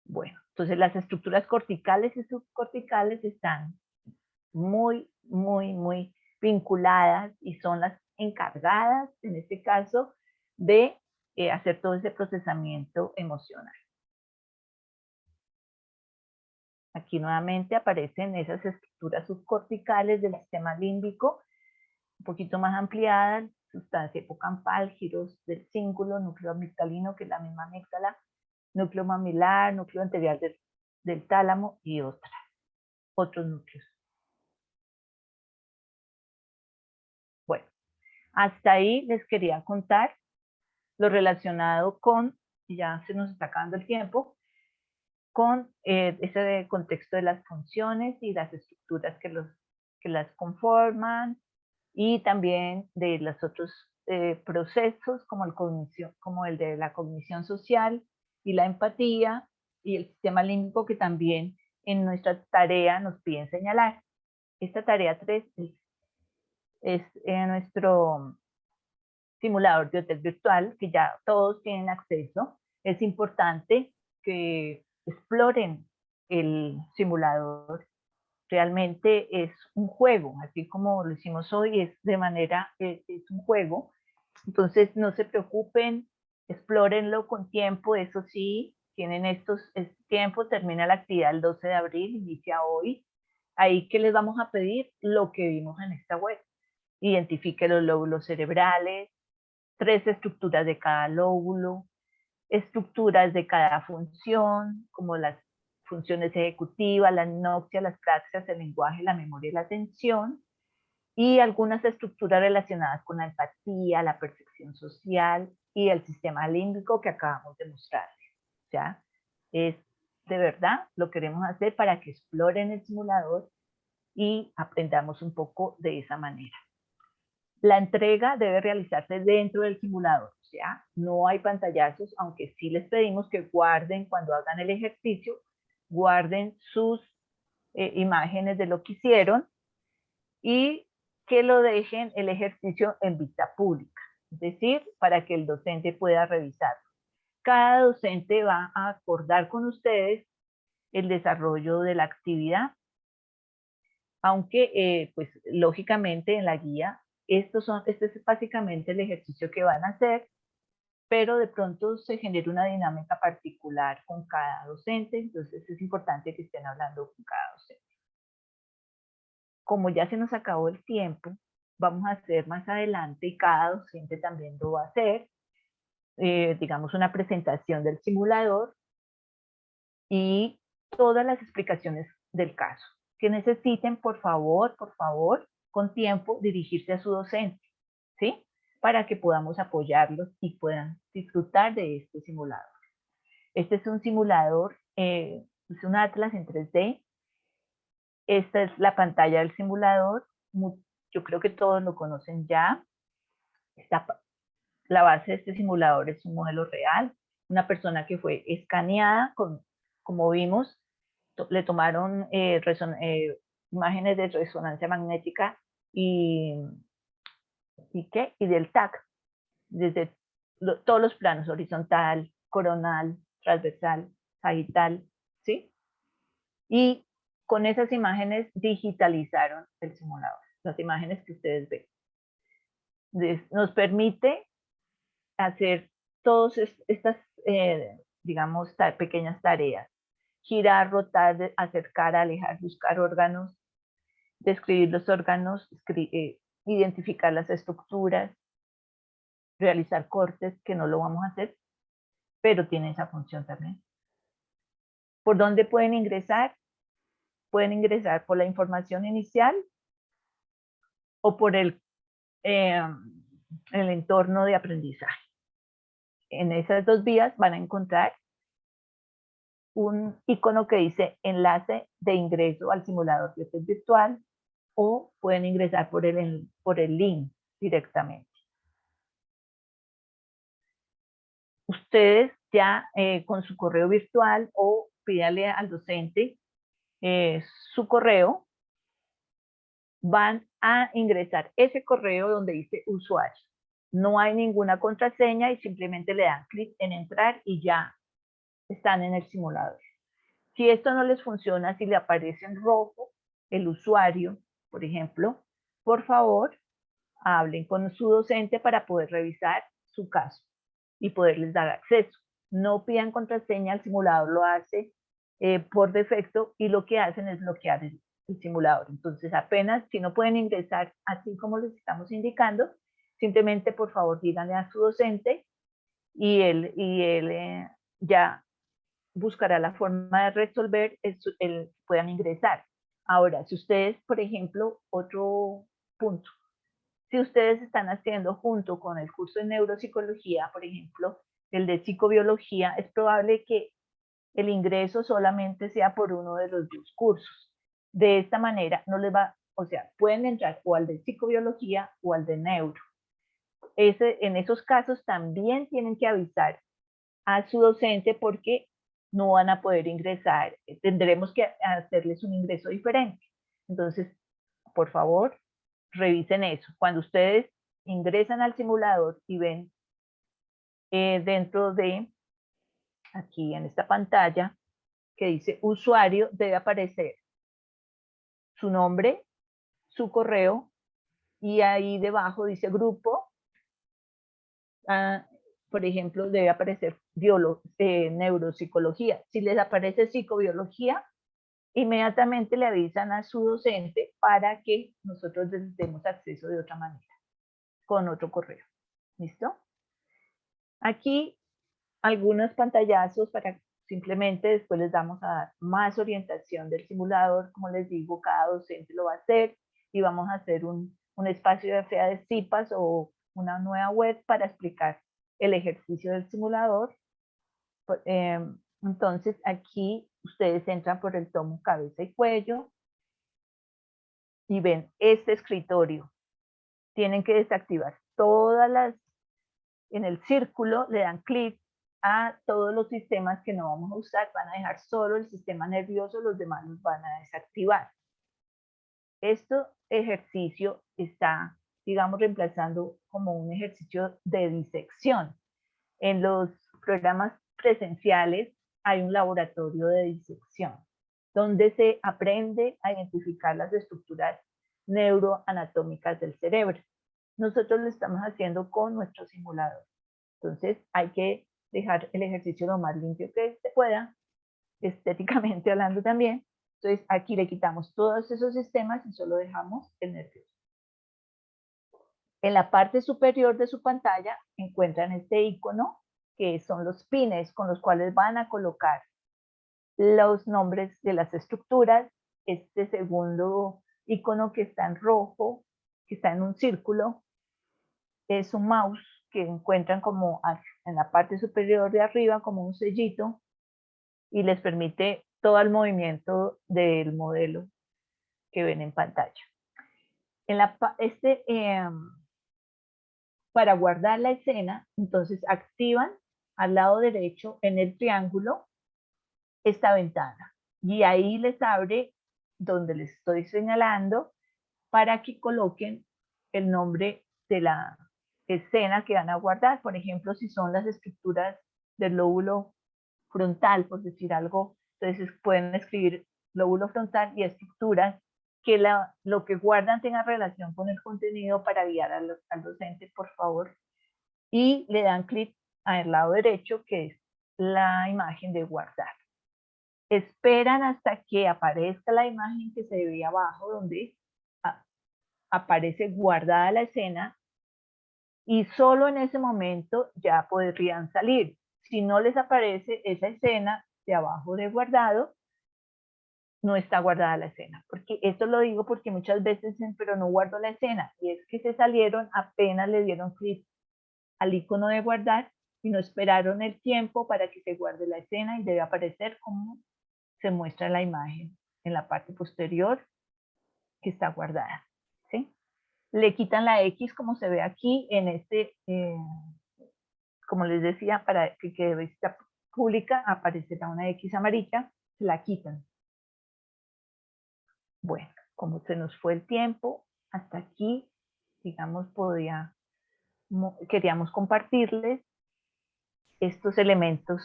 Speaker 1: Bueno, entonces las estructuras corticales y subcorticales están muy, muy, muy vinculadas y son las encargadas, en este caso, de hacer todo ese procesamiento emocional. Aquí nuevamente aparecen esas estructuras subcorticales del sistema límbico, un poquito más ampliadas, sustancia hipocampal, giros del cíngulo, núcleo amigdalino, que es la misma amígdala, núcleo mamilar, núcleo anterior del tálamo y otros núcleos. Bueno, hasta ahí les quería contar lo relacionado con, y ya se nos está acabando el tiempo, con ese contexto de las funciones y las estructuras que las conforman, y también de los otros procesos como el de la cognición social y la empatía y el sistema límbico, que también en nuestra tarea nos piden señalar. Esta tarea 3 es nuestro simulador de hotel virtual, que ya todos tienen acceso. Es importante que exploren el simulador. Realmente es un juego, así como lo hicimos hoy, es un juego. Entonces no se preocupen, explórenlo con tiempo, eso sí, tienen este tiempo, termina la actividad el 12 de abril, inicia hoy. Ahí, ¿qué les vamos a pedir? Lo que vimos en esta web. Identifique los lóbulos cerebrales, 3 estructuras de cada lóbulo, estructuras de cada función, como las funciones ejecutivas, la anoxia, las praxias, el lenguaje, la memoria y la atención, y algunas estructuras relacionadas con la empatía, la percepción social y el sistema límbico que acabamos de mostrarles. ¿Ya? Es de verdad, lo queremos hacer para que exploren el simulador y aprendamos un poco de esa manera. La entrega debe realizarse dentro del simulador, o sea, no hay pantallazos, aunque sí les pedimos que guarden cuando hagan el ejercicio, guarden sus imágenes de lo que hicieron y que lo dejen el ejercicio en vista pública, es decir, para que el docente pueda revisarlo. Cada docente va a acordar con ustedes el desarrollo de la actividad aunque pues lógicamente en la guía, este es básicamente el ejercicio que van a hacer, pero de pronto se genera una dinámica particular con cada docente, entonces es importante que estén hablando con cada docente. Como ya se nos acabó el tiempo, vamos a hacer más adelante, y cada docente también lo va a hacer, digamos una presentación del simulador y todas las explicaciones del caso. Que necesiten, por favor, con tiempo, dirigirse a su docente, ¿sí? Para que podamos apoyarlos y puedan disfrutar de este simulador. Este es un simulador, es un atlas en 3D. Esta es la pantalla del simulador. Yo creo que todos lo conocen ya. La base de este simulador es un modelo real. Una persona que fue escaneada, como vimos, le tomaron imágenes de resonancia magnética y del TAC, desde todos los planos, horizontal, coronal, transversal, sagital, ¿sí? Y con esas imágenes digitalizaron el simulador, las imágenes que ustedes ven. Nos permite hacer todas estas, digamos, pequeñas tareas. Girar, rotar, acercar, alejar, buscar órganos, describir los órganos, identificar las estructuras, realizar cortes, que no lo vamos a hacer, pero tiene esa función también. ¿Por dónde pueden ingresar? Pueden ingresar por la información inicial o por el entorno de aprendizaje. En esas dos vías van a encontrar un icono que dice enlace de ingreso al simulador virtual, o pueden ingresar por el link directamente. Ustedes ya con su correo virtual, o pídale al docente su correo, van a ingresar ese correo donde dice usuario. No hay ninguna contraseña y simplemente le dan clic en entrar y ya están en el simulador. Si esto no les funciona, si le aparece en rojo el usuario, por ejemplo, por favor, hablen con su docente para poder revisar su caso y poderles dar acceso. No pidan contraseña, el simulador lo hace por defecto, y lo que hacen es bloquear el simulador. Entonces, apenas, si no pueden ingresar así como les estamos indicando, simplemente por favor díganle a su docente y él ya buscará la forma de resolver puedan ingresar. Ahora, si ustedes, por ejemplo, otro punto, si ustedes están haciendo junto con el curso de neuropsicología, por ejemplo, el de psicobiología, es probable que el ingreso solamente sea por uno de los dos cursos. De esta manera no les va, o sea, pueden entrar o al de psicobiología o al de neuro. En esos casos también tienen que avisar a su docente, porque no van a poder ingresar, tendremos que hacerles un ingreso diferente. Entonces, por favor, revisen eso. Cuando ustedes ingresan al simulador y ven dentro de, aquí en esta pantalla, que dice usuario, debe aparecer su nombre, su correo, y ahí debajo dice grupo. Por ejemplo, debe aparecer neuropsicología. Si les aparece psicobiología, inmediatamente le avisan a su docente para que nosotros les demos acceso de otra manera, con otro correo. ¿Listo? Aquí algunos pantallazos para simplemente después les vamos a dar más orientación del simulador. Como les digo, cada docente lo va a hacer, y vamos a hacer un espacio de fea de CIPAS o una nueva web para explicar el ejercicio del simulador. Entonces aquí ustedes entran por el tomo cabeza y cuello y ven este escritorio. Tienen que desactivar en el círculo le dan clic a todos los sistemas que no vamos a usar, van a dejar solo el sistema nervioso, los demás los van a desactivar. Este ejercicio está, digamos, reemplazando como un ejercicio de disección. En los programas presenciales hay un laboratorio de disección. donde se aprende a identificar las estructuras neuroanatómicas del cerebro. Nosotros lo estamos haciendo con nuestro simulador. Entonces hay que dejar el ejercicio lo más limpio que se pueda, estéticamente hablando también. Entonces aquí le quitamos todos esos sistemas y solo dejamos el nervioso. En la parte superior de su pantalla encuentran este icono, que son los pines con los cuales van a colocar los nombres de las estructuras. Este segundo icono que está en rojo, que está en un círculo, es un mouse que encuentran como en la parte superior de arriba, como un sellito, y les permite todo el movimiento del modelo que ven en pantalla. Para guardar la escena, entonces activan al lado derecho en el triángulo esta ventana, y ahí les abre donde les estoy señalando para que coloquen el nombre de la escena que van a guardar. Por ejemplo, si son las estructuras del lóbulo frontal, por decir algo, entonces pueden escribir lóbulo frontal y estructuras que lo que guardan tenga relación con el contenido para guiar al docente, por favor. Y le dan clic al lado derecho, que es la imagen de guardar. Esperan hasta que aparezca la imagen que se ve abajo, donde aparece guardada la escena, y solo en ese momento ya podrían salir. Si no les aparece esa escena de abajo de guardado, no está guardada la escena. Porque esto lo digo porque muchas veces dicen, pero no guardo la escena, y es que se salieron, apenas le dieron clic al icono de guardar y no esperaron el tiempo para que se guarde la escena, y debe aparecer como se muestra la imagen en la parte posterior que está guardada, ¿sí? Le quitan la X como se ve aquí en este, como les decía, para que quede vista pública, aparecerá una X amarilla, se la quitan. Bueno, como se nos fue el tiempo, hasta aquí, digamos, queríamos compartirles estos elementos,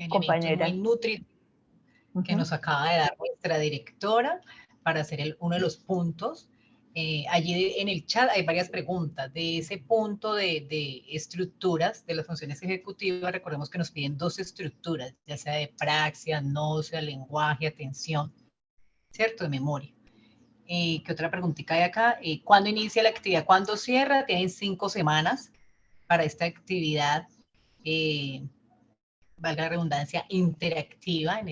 Speaker 1: compañeras.
Speaker 5: Muy nutritivo que nos acaba de dar nuestra directora para hacer uno de los puntos. Allí en el chat hay varias preguntas. De ese punto de estructuras de las funciones ejecutivas, recordemos que nos piden 2 estructuras, ya sea de praxia, gnósea, lenguaje, atención, ¿cierto? De memoria. ¿Qué otra preguntita hay acá? ¿Cuándo inicia la actividad? ¿Cuándo cierra? Tienen 5 semanas para esta actividad, valga la redundancia, interactiva en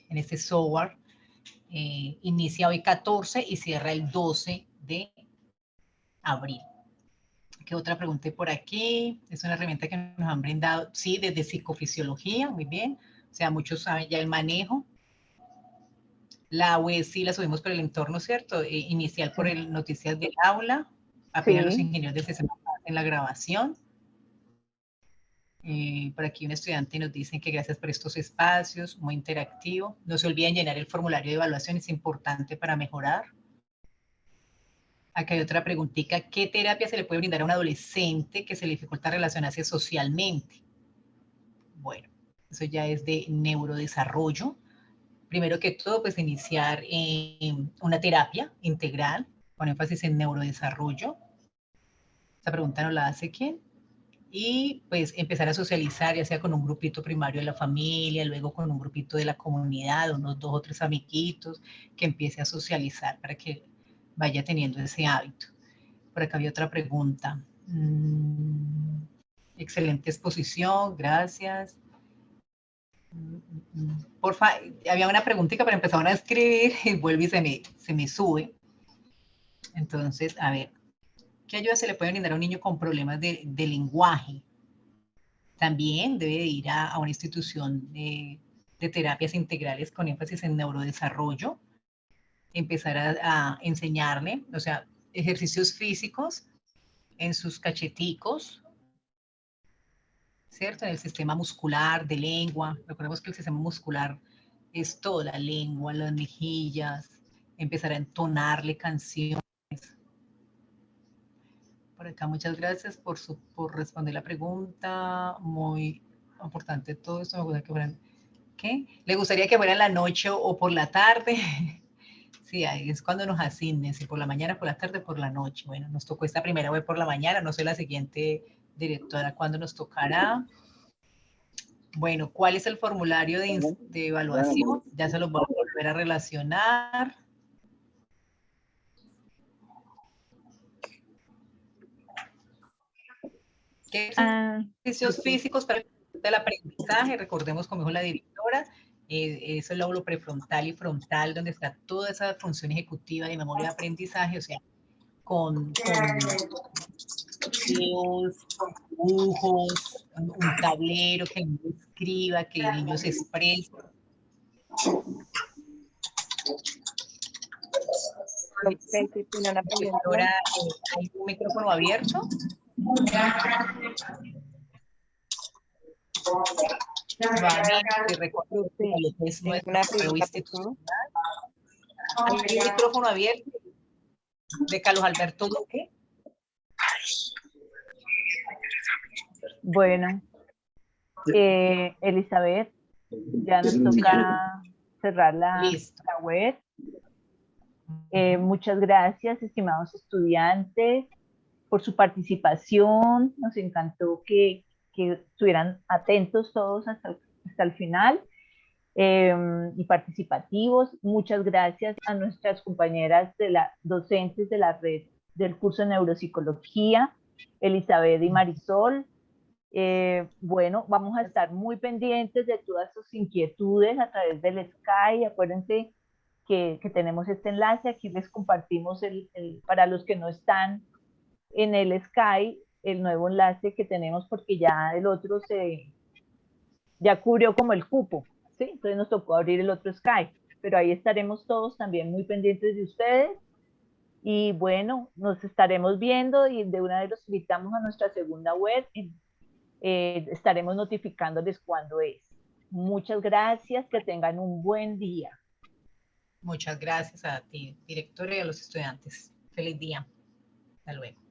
Speaker 5: este software. Inicia hoy 14 y cierra el 12 de abril. ¿Qué otra pregunta por aquí? Es una herramienta que nos han brindado, sí, desde psicofisiología, muy bien. O sea, muchos saben ya el manejo. La web sí la subimos por el entorno, ¿cierto? Inicial por el Noticias del Aula. Apenas los ingenieros del sistema hacen la grabación. Por aquí un estudiante nos dice que gracias por estos espacios, muy interactivo. No se olviden llenar el formulario de evaluación, es importante para mejorar. Acá hay otra preguntita. ¿Qué terapia se le puede brindar a un adolescente que se le dificulta relacionarse socialmente? Bueno, eso ya es de neurodesarrollo. Primero que todo, pues iniciar una terapia integral con énfasis en neurodesarrollo. Esta pregunta nos la hace ¿quién? Y pues empezar a socializar, ya sea con un grupito primario de la familia, luego con un grupito de la comunidad, unos 2 o 3 amiguitos, que empiece a socializar para que vaya teniendo ese hábito. Por acá había otra pregunta. Excelente exposición, gracias. Porfa, había una preguntita, pero empezaron a escribir y vuelve y se me sube. Entonces, a ver, ¿qué ayuda se le puede brindar a un niño con problemas de lenguaje? También debe de ir a una institución de terapias integrales con énfasis en neurodesarrollo, empezar a enseñarle, o sea, ejercicios físicos en sus cacheticos, ¿cierto? En el sistema muscular de lengua. Recordemos que el sistema muscular es toda la lengua, las mejillas, empezar a entonarle canciones. Por acá, muchas gracias por responder la pregunta. Muy importante todo esto, me gustaría que fueran, ¿qué? ¿Le gustaría que fuera en la noche o por la tarde? Sí, ahí es cuando nos asignen, si por la mañana, por la tarde, por la noche. Bueno, nos tocó esta primera web por la mañana, no sé la siguiente directora cuándo nos tocará. Bueno, ¿cuál es el formulario de evaluación? Ya se los voy a volver a relacionar. ¿Qué ejercicios físicos para el aprendizaje? Recordemos, como dijo la directora, es el lóbulo prefrontal y frontal, donde está toda esa función ejecutiva de memoria de aprendizaje, o sea, con videos, con dibujos, un tablero, que el niño escriba, que el niño se exprese. Directora, ¿hay un micrófono abierto? Nuevamente, recuerdo que es nuestro correo institucional. Hay un micrófono abierto de Carlos Alberto Duque.
Speaker 1: Bueno, Elizabeth, ya nos toca cerrar la web. Muchas gracias, estimados estudiantes, por su participación. Nos encantó que estuvieran atentos todos hasta el final y participativos. Muchas gracias a nuestras compañeras docentes de la red del curso de Neuropsicología, Elizabeth y Marisol. Bueno, vamos a estar muy pendientes de todas sus inquietudes a través del Skype. Acuérdense que tenemos este enlace. Aquí les compartimos para los que no están en el Skype, el nuevo enlace que tenemos, porque ya el otro ya cubrió como el cupo, ¿sí? Entonces nos tocó abrir el otro Skype, pero ahí estaremos todos también muy pendientes de ustedes. Y bueno, nos estaremos viendo y de una vez los invitamos a nuestra segunda web. Estaremos notificándoles cuándo es. Muchas gracias, que tengan un buen día.
Speaker 5: Muchas gracias a ti, directora, y a los estudiantes. Feliz día. Hasta luego.